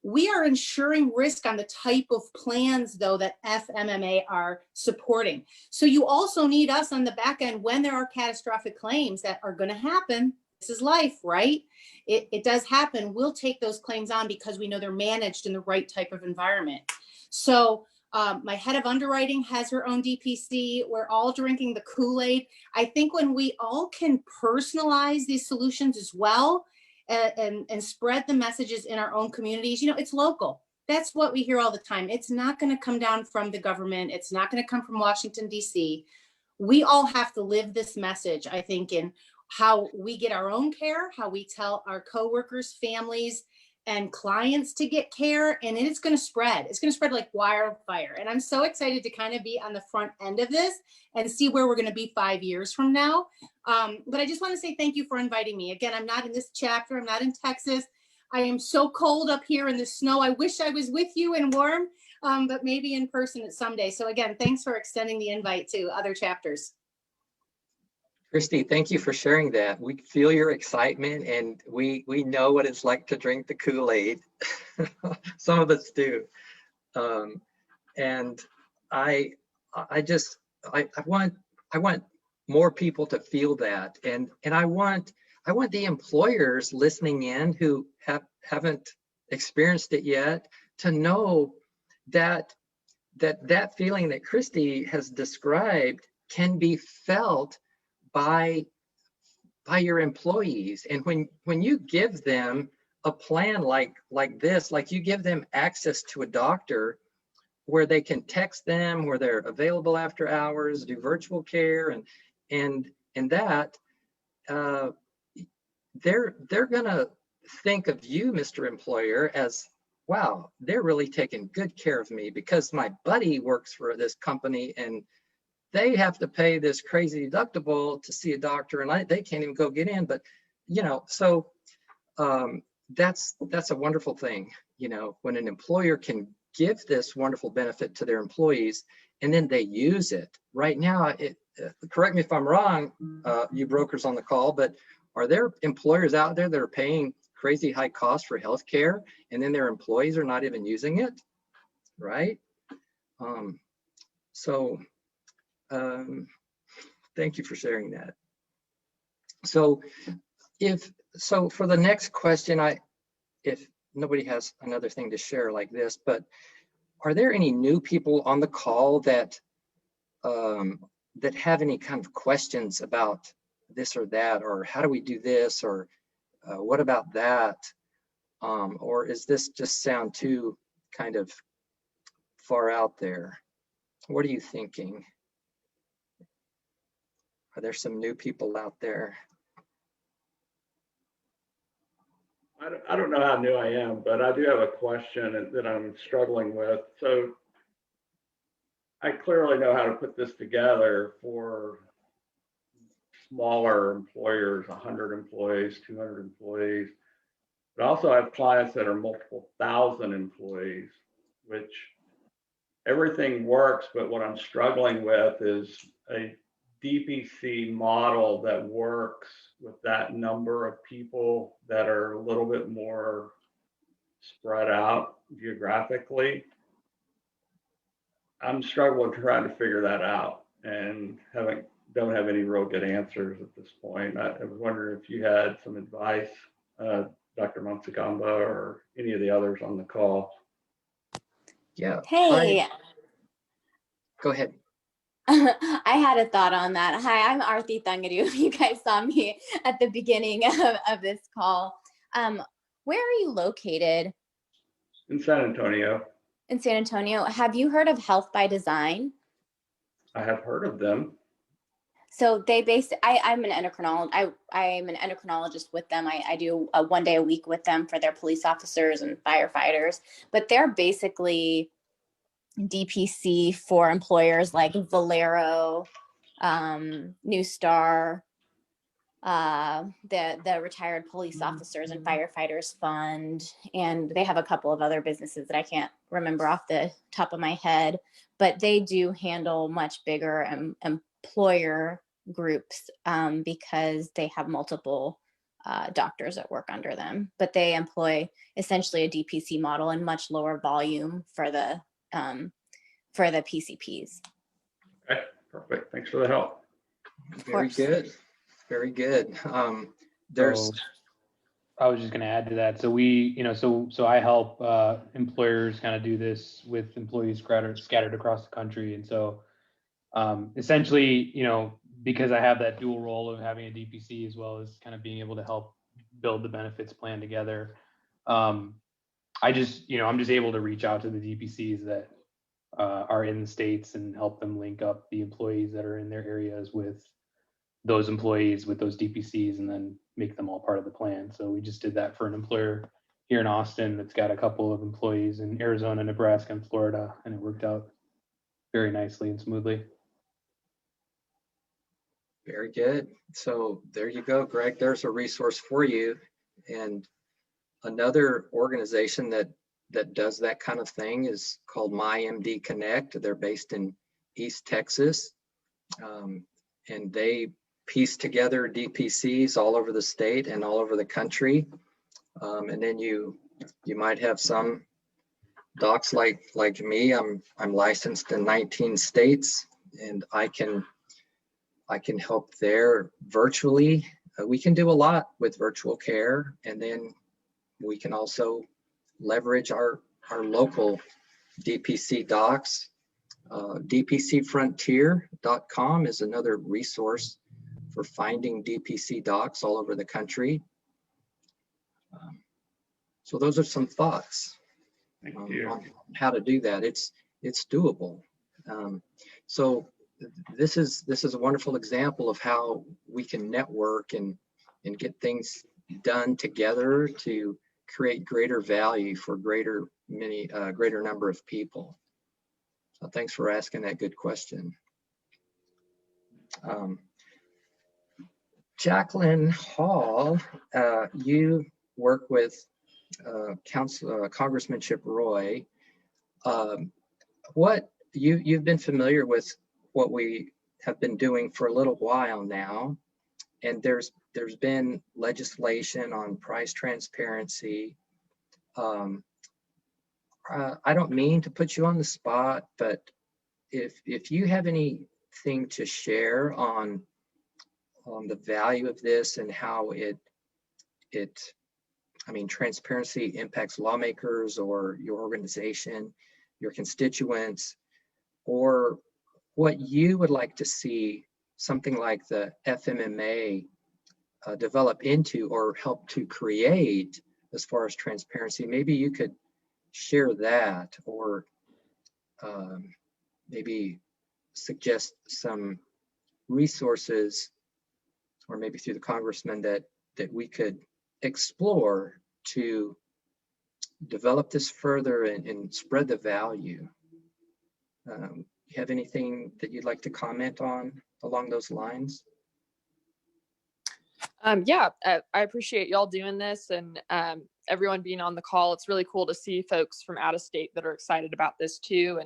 S11: We are insuring risk on the type of plans, though, that FMMA are supporting. So you also need us on the back end when there are catastrophic claims that are going to happen. This is life, right? It does happen. We'll take those claims on because we know they're managed in the right type of environment. So my head of underwriting has her own DPC. We're all drinking the Kool-Aid. I think when we all can personalize these solutions as well and spread the messages in our own communities, you know, it's local. That's what we hear all the time. It's not going to come down from the government. It's not going to come from Washington, D.C. We all have to live this message, I think, in how we get our own care, how we tell our coworkers, families, and clients to get care, and it's going to spread. It's going to spread like wildfire. And I'm so excited to kind of be on the front end of this and see where we're going to be 5 years from now. But I just want to say thank you for inviting me. Again, I'm not in this chapter. I'm not in Texas. I am so cold up here in the snow. I wish I was with you and warm, but maybe in person someday. So again, thanks for extending the invite to other chapters.
S4: Christy, thank you for sharing that. We feel your excitement, and we know what it's like to drink the Kool-Aid. Some of us do. And I want more people to feel that, and I want the employers listening in who haven't experienced it yet to know that feeling that Christy has described can be felt by your employees. And when you give them a plan like this, like you give them access to a doctor where they can text them, where they're available after hours, do virtual care, and that, they're gonna think of you, Mr. Employer, as, wow, they're really taking good care of me because my buddy works for this company and they have to pay this crazy deductible to see a doctor, and they can't even go get in. But so that's a wonderful thing, when an employer can give this wonderful benefit to their employees and then they use it. Right now, correct me if I'm wrong, you brokers on the call, but are there employers out there that are paying crazy high costs for healthcare and then their employees are not even using it, right? Thank you for sharing that. So for the next question, if nobody has another thing to share like this, but are there any new people on the call that have any kind of questions about this or that, or how do we do this, or what about that? Or is this just sound too kind of far out there? What are you thinking? Are there some new people out there?
S7: I don't know how new I am, but I do have a question that I'm struggling with. So I clearly know how to put this together for smaller employers, 100 employees, 200 employees, but also I have clients that are multiple thousand employees, which everything works, but what I'm struggling with is a DPC model that works with that number of people that are a little bit more spread out geographically. I'm struggling trying to figure that out and don't have any real good answers at this point. I was wondering if you had some advice, Dr. Monsigamba or any of the others on the call.
S4: Yeah.
S2: Hey.
S4: Go ahead.
S2: I had a thought on that. Hi, I'm Arthi Thangadu. You guys saw me at the beginning of this call. Where are you located?
S7: In San Antonio.
S2: In San Antonio. Have you heard of Health by Design?
S7: I have heard of them.
S2: So I'm an endocrinologist. I'm an endocrinologist with them. I do 1 day a week with them for their police officers and firefighters. But they're basically DPC for employers like Valero, New Star, the Retired Police Officers and Firefighters Fund, and they have a couple of other businesses that I can't remember off the top of my head, but they do handle much bigger employer groups because they have multiple doctors that work under them, but they employ essentially a DPC model and much lower volume for the PCPs.
S7: Okay, perfect. Thanks for the help.
S4: Very good. Very good.
S9: I was just going to add to that. So so I help employers kind of do this with employees scattered across the country. And so essentially, because I have that dual role of having a DPC as well as kind of being able to help build the benefits plan together, I'm just able to reach out to the DPCs that are in the States and help them link up the employees that are in their areas with those employees with those DPCs and then make them all part of the plan. So we just did that for an employer here in Austin that's got a couple of employees in Arizona, Nebraska, and Florida, and it worked out very nicely and smoothly.
S4: Very good. So there you go, Greg. There's a resource for you. And another organization that does that kind of thing is called MyMD Connect. They're based in East Texas, and they piece together DPCs all over the state and all over the country. And then you might have some docs like me. I'm licensed in 19 states, and I can help there virtually. We can do a lot with virtual care, and then we can also leverage our local DPC docs. DPCfrontier.com is another resource for finding DPC docs all over the country. So those are some thoughts on how to do that. It's doable. So this is a wonderful example of how we can network and get things done together to create greater value for greater number of people. So thanks for asking that good question. Jacqueline Hall, you work with Congressman Chip Roy. What you've been familiar with what we have been doing for a little while now, and there's been legislation on price transparency. I don't mean to put you on the spot, but if you have anything to share on the value of this and how transparency impacts lawmakers or your organization, your constituents, or what you would like to see something like the FMMA develop into or help to create as far as transparency, maybe you could share that, or maybe suggest some resources, or maybe through the congressman that we could explore to develop this further and spread the value. You have anything that you'd like to comment on along those lines?
S12: Yeah, I appreciate y'all doing this, and everyone being on the call. It's really cool to see folks from out of state that are excited about this too,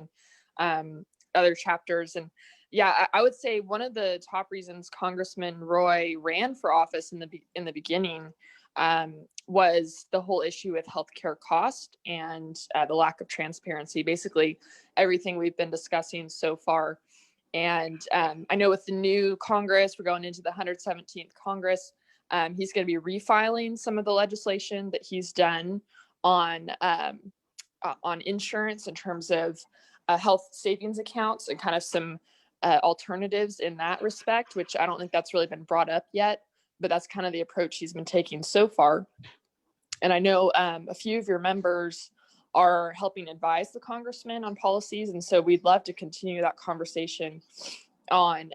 S12: and other chapters. And yeah, I would say one of the top reasons Congressman Roy ran for office in the beginning was the whole issue with healthcare cost and the lack of transparency. Basically, everything we've been discussing so far. And I know with the new Congress, we're going into the 117th Congress. He's going to be refiling some of the legislation that he's done on insurance in terms of health savings accounts and kind of some alternatives in that respect, which I don't think that's really been brought up yet, but that's kind of the approach he's been taking so far. And I know a few of your members are helping advise the congressman on policies, and so we'd love to continue that conversation on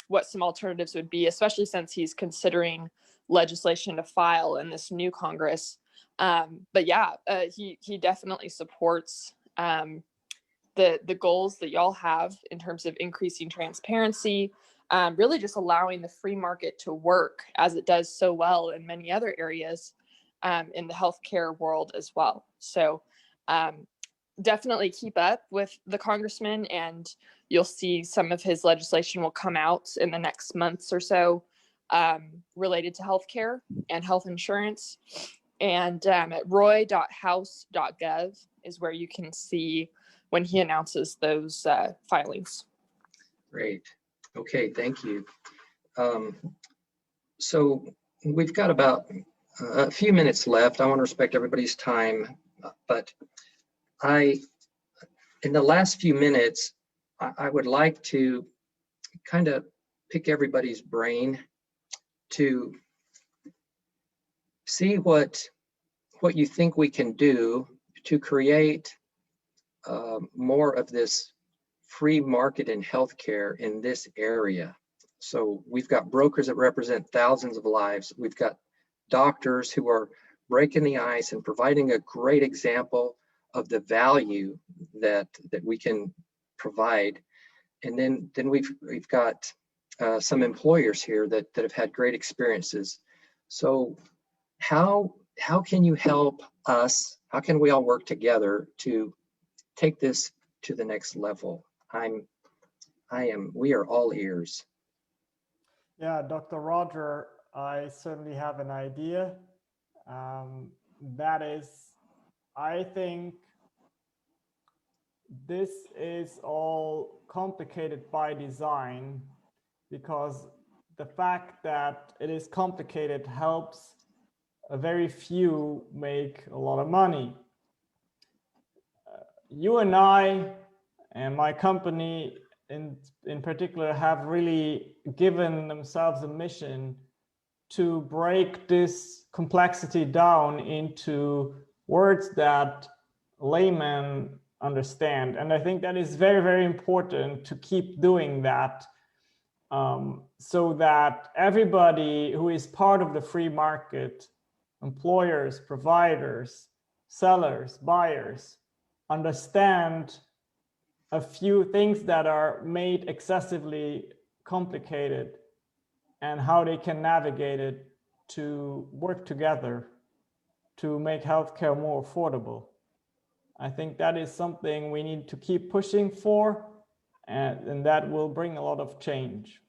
S12: what some alternatives would be, especially since he's considering legislation to file in this new Congress. But yeah, he definitely supports the goals that y'all have in terms of increasing transparency, really just allowing the free market to work as it does so well in many other areas in the healthcare world as well. So definitely keep up with the congressman, and you'll see some of his legislation will come out in the next months or so related to healthcare and health insurance. And at roy.house.gov is where you can see when he announces those filings.
S4: Great. Okay, thank you. So we've got about a few minutes left. I want to respect everybody's time, but in the last few minutes, I would like to kind of pick everybody's brain to see what you think we can do to create more of this free market in healthcare in this area. So we've got brokers that represent thousands of lives. We've got doctors who are breaking the ice and providing a great example of the value that we can provide. And then we've got some employers here that have had great experiences. So how can you help us? How can we all work together to take this to the next level? We are all ears.
S1: Yeah, Dr. Roger, I certainly have an idea. That is, I think this is all complicated by design, because the fact that it is complicated helps a very few make a lot of money. You and I and my company in particular have really given themselves a mission to break this complexity down into words that laymen understand. And I think that is very, very important to keep doing that, so that everybody who is part of the free market, employers, providers, sellers, buyers, understand a few things that are made excessively complicated and how they can navigate it to work together to make healthcare more affordable. I think that is something we need to keep pushing for, and that will bring a lot of change.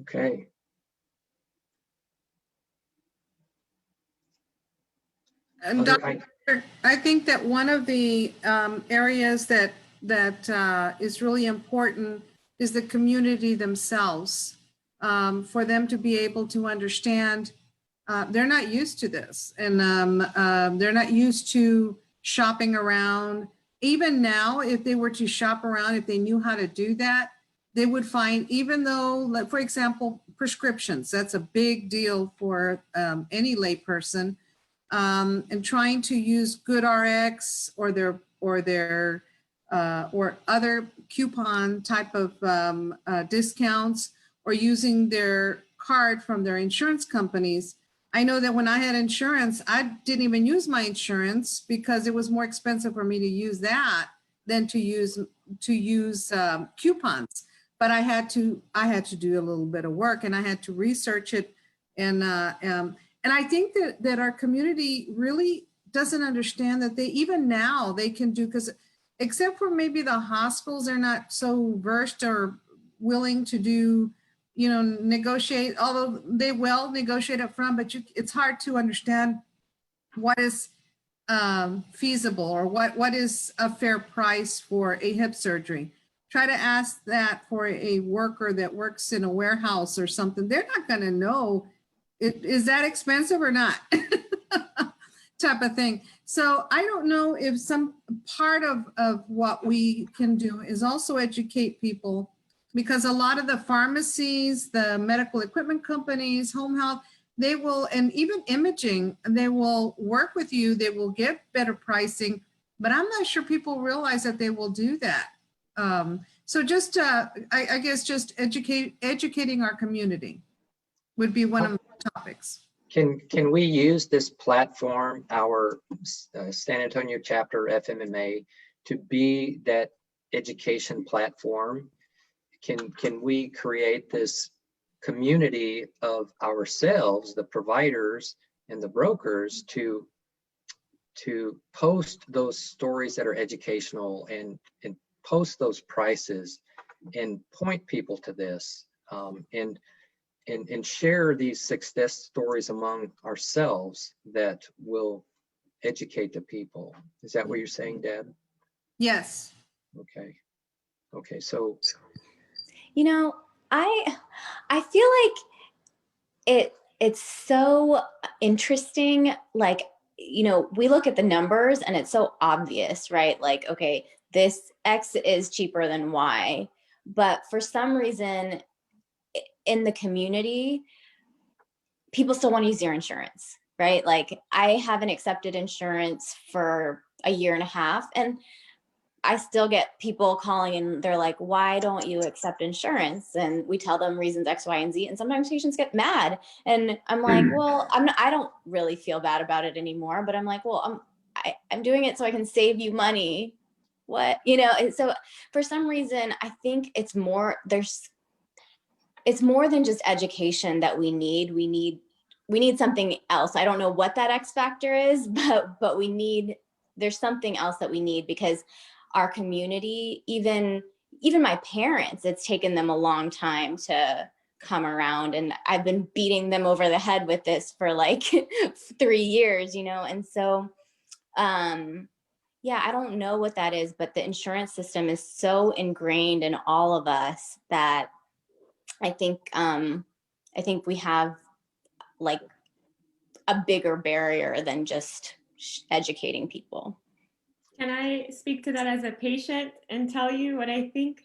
S4: Okay.
S5: And I think that one of the areas that is really important is the community themselves, for them to be able to understand. They're not used to this, and they're not used to shopping around. Even now, if they were to shop around, if they knew how to do that, they would find, even though, like, for example, prescriptions, that's a big deal for any layperson. And trying to use GoodRx or other coupon type of discounts, or using their card from their insurance companies. I know that when I had insurance, I didn't even use my insurance because it was more expensive for me to use that than to use coupons. But I had to do a little bit of work, and I had to research it, and I think that our community really doesn't understand that even now they can do, because except for maybe the hospitals, are not so versed or willing to do, negotiate, although they will negotiate up front, but it's hard to understand what is feasible, or what is a fair price for a hip surgery. Try to ask that for a worker that works in a warehouse or something. They're not going to know, is that expensive or not? Type of thing. So I don't know if some part of what we can do is also educate people, because a lot of the pharmacies, the medical equipment companies, home health, they will, and even imaging, they will work with you. They will get better pricing, but I'm not sure people realize that they will do that. So just, I guess, just educating our community would be one of the topics.
S4: Can we use this platform, our San Antonio chapter FMMA, to be that education platform? Can we create this community of ourselves, the providers and the brokers, to post those stories that are educational, and post those prices, and point people to this, and share these success stories among ourselves that will educate the people? Is that what you're saying, Deb?
S5: Yes.
S4: Okay, so
S2: I feel like it's so interesting. Like, we look at the numbers and it's so obvious, right? Like, okay, this X is cheaper than Y, but for some reason in the community, people still want to use your insurance, right? Like, I haven't accepted insurance for a year and a half, and I still get people calling and they're like, why don't you accept insurance? And we tell them reasons X, Y, and Z. And sometimes patients get mad. And I'm like, well, I don't really feel bad about it anymore, but I'm like, well, I'm doing it so I can save you money. What, and so for some reason, I think it's more than just education that we need. We need something else. I don't know what that X factor is, but there's something else that we need, because our community, even my parents, it's taken them a long time to come around, and I've been beating them over the head with this for like 3 years, and so Yeah, I don't know what that is, but the insurance system is so ingrained in all of us that I think we have like a bigger barrier than just educating people.
S10: Can I speak to that as a patient and tell you what I think,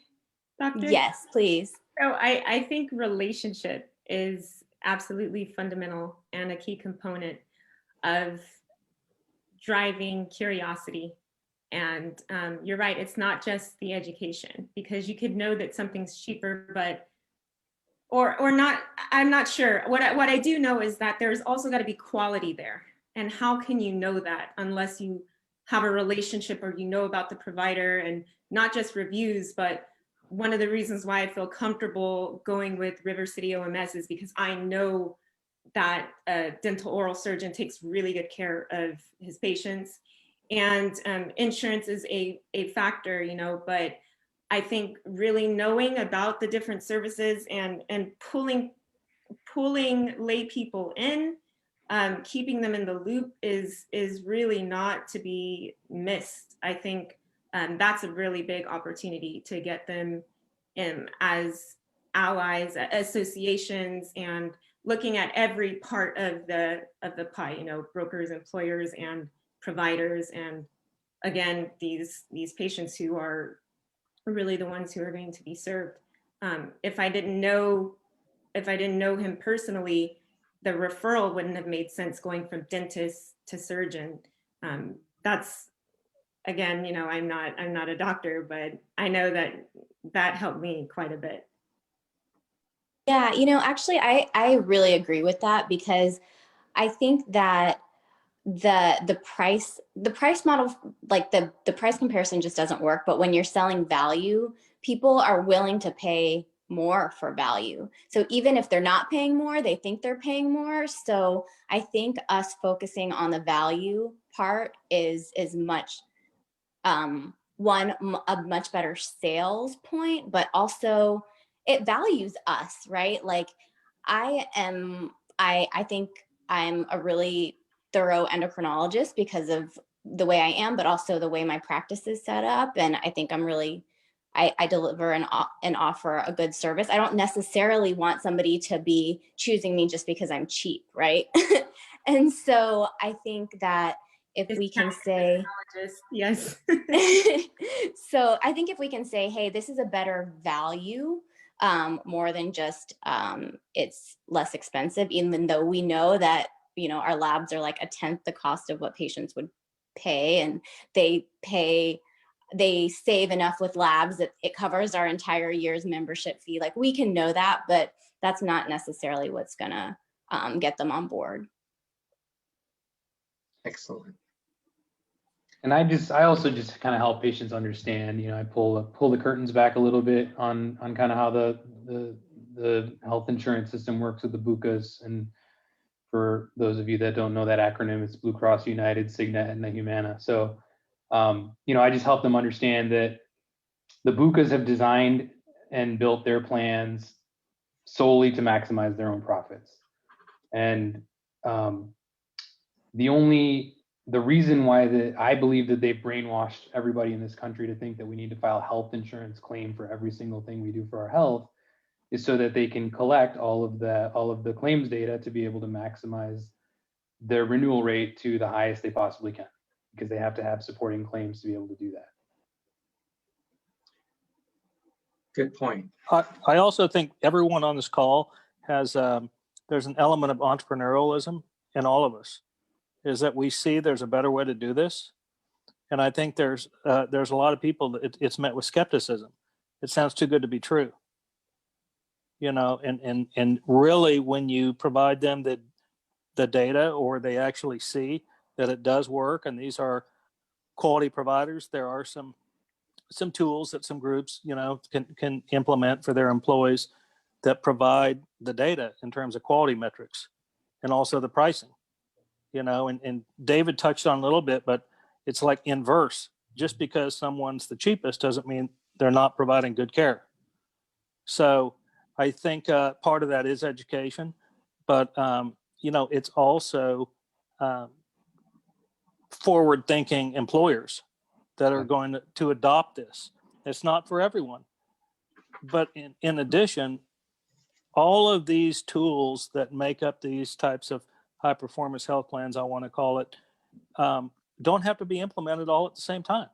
S10: Doctor?
S2: Yes, please.
S10: So I think relationship is absolutely fundamental and a key component of driving curiosity. And you're right, it's not just the education, because you could know that something's cheaper, but or not. I'm not sure. What I do know is that there's also got to be quality there. And how can you know that unless you have a relationship or you know about the provider, and not just reviews, but one of the reasons why I feel comfortable going with River City OMS is because I know that a dental oral surgeon takes really good care of his patients. And insurance is a factor, you know, but I think really knowing about the different services and pulling lay people in, keeping them in the loop is really not to be missed. I think that's a really big opportunity to get them as allies, associations, and looking at every part of the pie, you know, brokers, employers, and providers, and again, these patients who are really the ones who are going to be served. If I didn't know him personally, the referral wouldn't have made sense going from dentist to surgeon. That's, again, you know, I'm not a doctor, but I know that helped me quite a bit.
S2: Yeah, you know, actually, I really agree with that, because I think that the price model, like the price comparison just doesn't work. But when you're selling value, people are willing to pay more for value. So even if they're not paying more, they think they're paying more. So I think us focusing on the value part is much a much better sales point, but also it values us, right? Like I think I'm a really thorough endocrinologist because of the way I am, but also the way my practice is set up. And I think I deliver and offer a good service. I don't necessarily want somebody to be choosing me just because I'm cheap, right? And so I think that if we can say,
S10: yes.
S2: so I think if we can say, hey, this is a better value, more than just it's less expensive, even though we know that, you know, our labs are like 1/10 the cost of what patients would pay, and they save enough with labs that it covers our entire year's membership fee. Like, we can know that, but that's not necessarily what's gonna get them on board.
S4: Excellent.
S9: And I also just kind of help patients understand, you know, I pull the curtains back a little bit on kind of how the health insurance system works with the BUCAs. And for those of you that don't know that acronym, it's Blue Cross, United, Cigna, and Humana. So, you know, I just help them understand that the BUCAs have designed and built their plans solely to maximize their own profits. And the reason why I believe that they've brainwashed everybody in this country to think that we need to file health insurance claim for every single thing we do for our health is so that they can collect all of the claims data to be able to maximize their renewal rate to the highest they possibly can, because they have to have supporting claims to be able to do that.
S4: Good point.
S8: I also think everyone on this call has, there's an element of entrepreneurialism in all of us, is that we see there's a better way to do this. And I think there's a lot of people that it's met with skepticism. It sounds too good to be true. You know, and really when you provide them the data, or they actually see that it does work, and these are quality providers, there are some tools that some groups, you know, can implement for their employees that provide the data in terms of quality metrics and also the pricing. You know, and David touched on a little bit, but it's like inverse. Just because someone's the cheapest doesn't mean they're not providing good care. So I think part of that is education, but you know, it's also forward-thinking employers that are going to adopt this. It's not for everyone. But in addition, all of these tools that make up these types of high-performance health plans, I want to call it, don't have to be implemented all at the same time.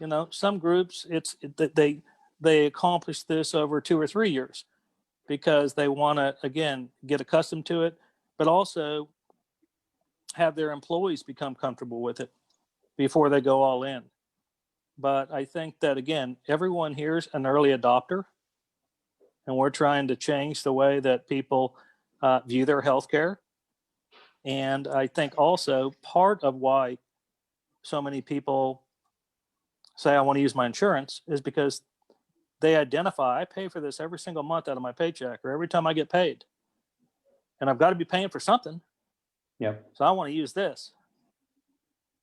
S8: You know, some groups, they accomplish this over 2 or 3 years because they want to, again, get accustomed to it, but also have their employees become comfortable with it before they go all in. But I think that, again, everyone here is an early adopter, and we're trying to change the way that people view their healthcare. And I think also part of why so many people say, I want to use my insurance, is because they identify, I pay for this every single month out of my paycheck or every time I get paid. And I've got to be paying for something.
S9: Yep.
S8: So I want to use this.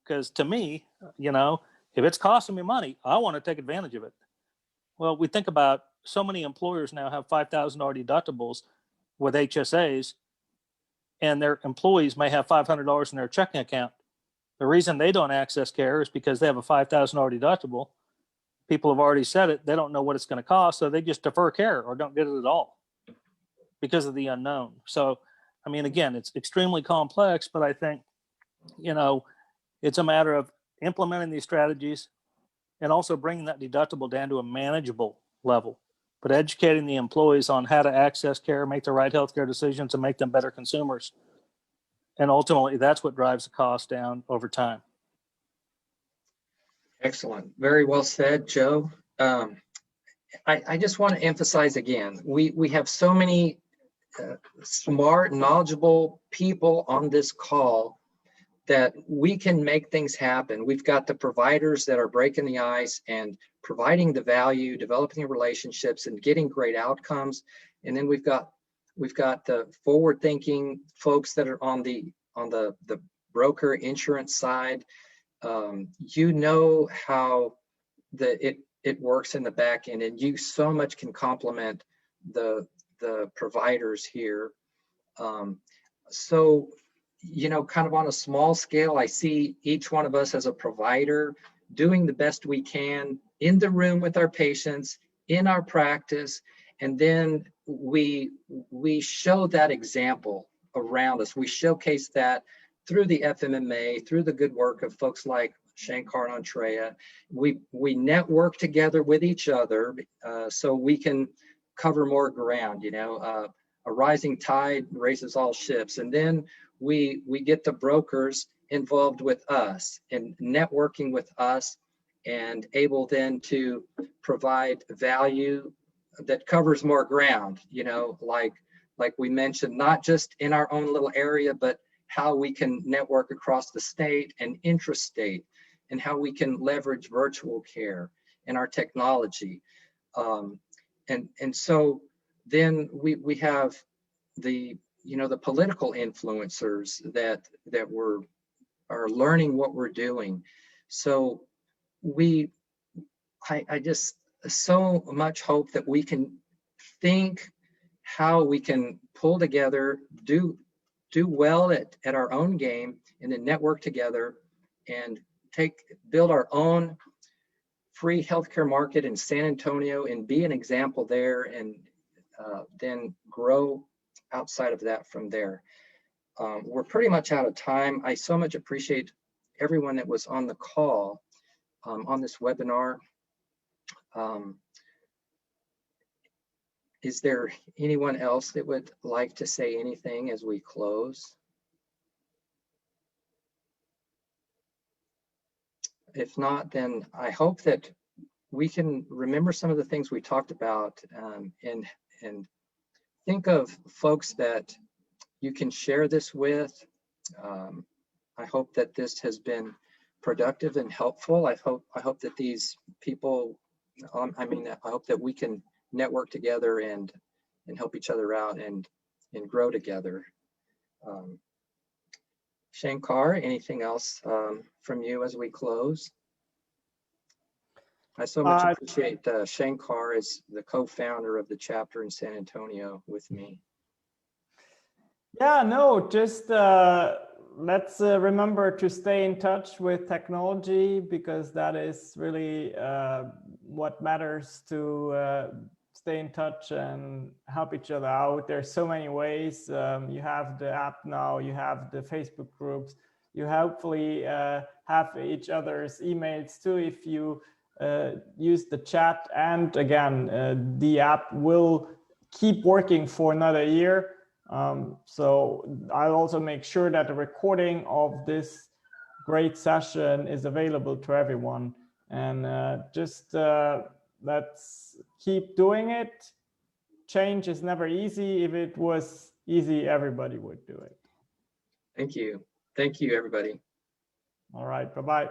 S8: Because to me, you know, if it's costing me money, I want to take advantage of it. Well, we think about so many employers now have $5,000 deductibles with HSAs, and their employees may have $500 in their checking account. The reason they don't access care is because they have a $5,000 deductible. People have already said it. They don't know what it's going to cost, so they just defer care or don't get it at all because of the unknown. So, I mean, again, it's extremely complex, but I think, you know, it's a matter of implementing these strategies and also bringing that deductible down to a manageable level, but educating the employees on how to access care, make the right healthcare decisions, and make them better consumers. And ultimately, that's what drives the cost down over time.
S4: Excellent. Very well said, Joe. I just want to emphasize again, we have so many smart, knowledgeable people on this call that we can make things happen. We've got the providers that are breaking the ice and providing the value, developing the relationships, and getting great outcomes. And then we've got the forward-thinking folks that are on the broker insurance side. You know how it works in the back end, and you so much can complement the providers here. So, you know, kind of on a small scale, I see each one of us as a provider doing the best we can in the room with our patients, in our practice, and then we show that example around us. We showcase that through the FMMA, through the good work of folks like SHANKX and Andrea. We network together with each other so we can cover more ground. You know, a rising tide raises all ships, and then we get the brokers involved with us and networking with us, and able then to provide value that covers more ground. You know, like we mentioned, not just in our own little area, but how we can network across the state and intrastate, and how we can leverage virtual care and our technology. And so then we have the political influencers that are learning what we're doing. So I just so much hope that we can think how we can pull together, do well at our own game, and then network together and build our own free healthcare market in San Antonio and be an example there, and then grow outside of that from there. We're pretty much out of time. I so much appreciate everyone that was on the call on this webinar. Is there anyone else that would like to say anything as we close? If not, then I hope that we can remember some of the things we talked about, and think of folks that you can share this with. I hope that this has been productive and helpful. I hope that these people, I hope that we can network together and help each other out and grow together. SHANKX, anything else from you as we close? I so much appreciate SHANKX as the co-founder of the chapter in San Antonio with me.
S1: Yeah, no, just let's remember to stay in touch with technology, because that is really what matters, to stay in touch and help each other out. There's so many ways. You have the app now, you have the Facebook groups, you hopefully have each other's emails too if you use the chat. And again, the app will keep working for another year. So I'll also make sure that the recording of this great session is available to everyone. And just let's keep doing it. Change is never easy. If it was easy, everybody would do it.
S4: Thank you. Thank you, everybody.
S1: All right. Bye-bye.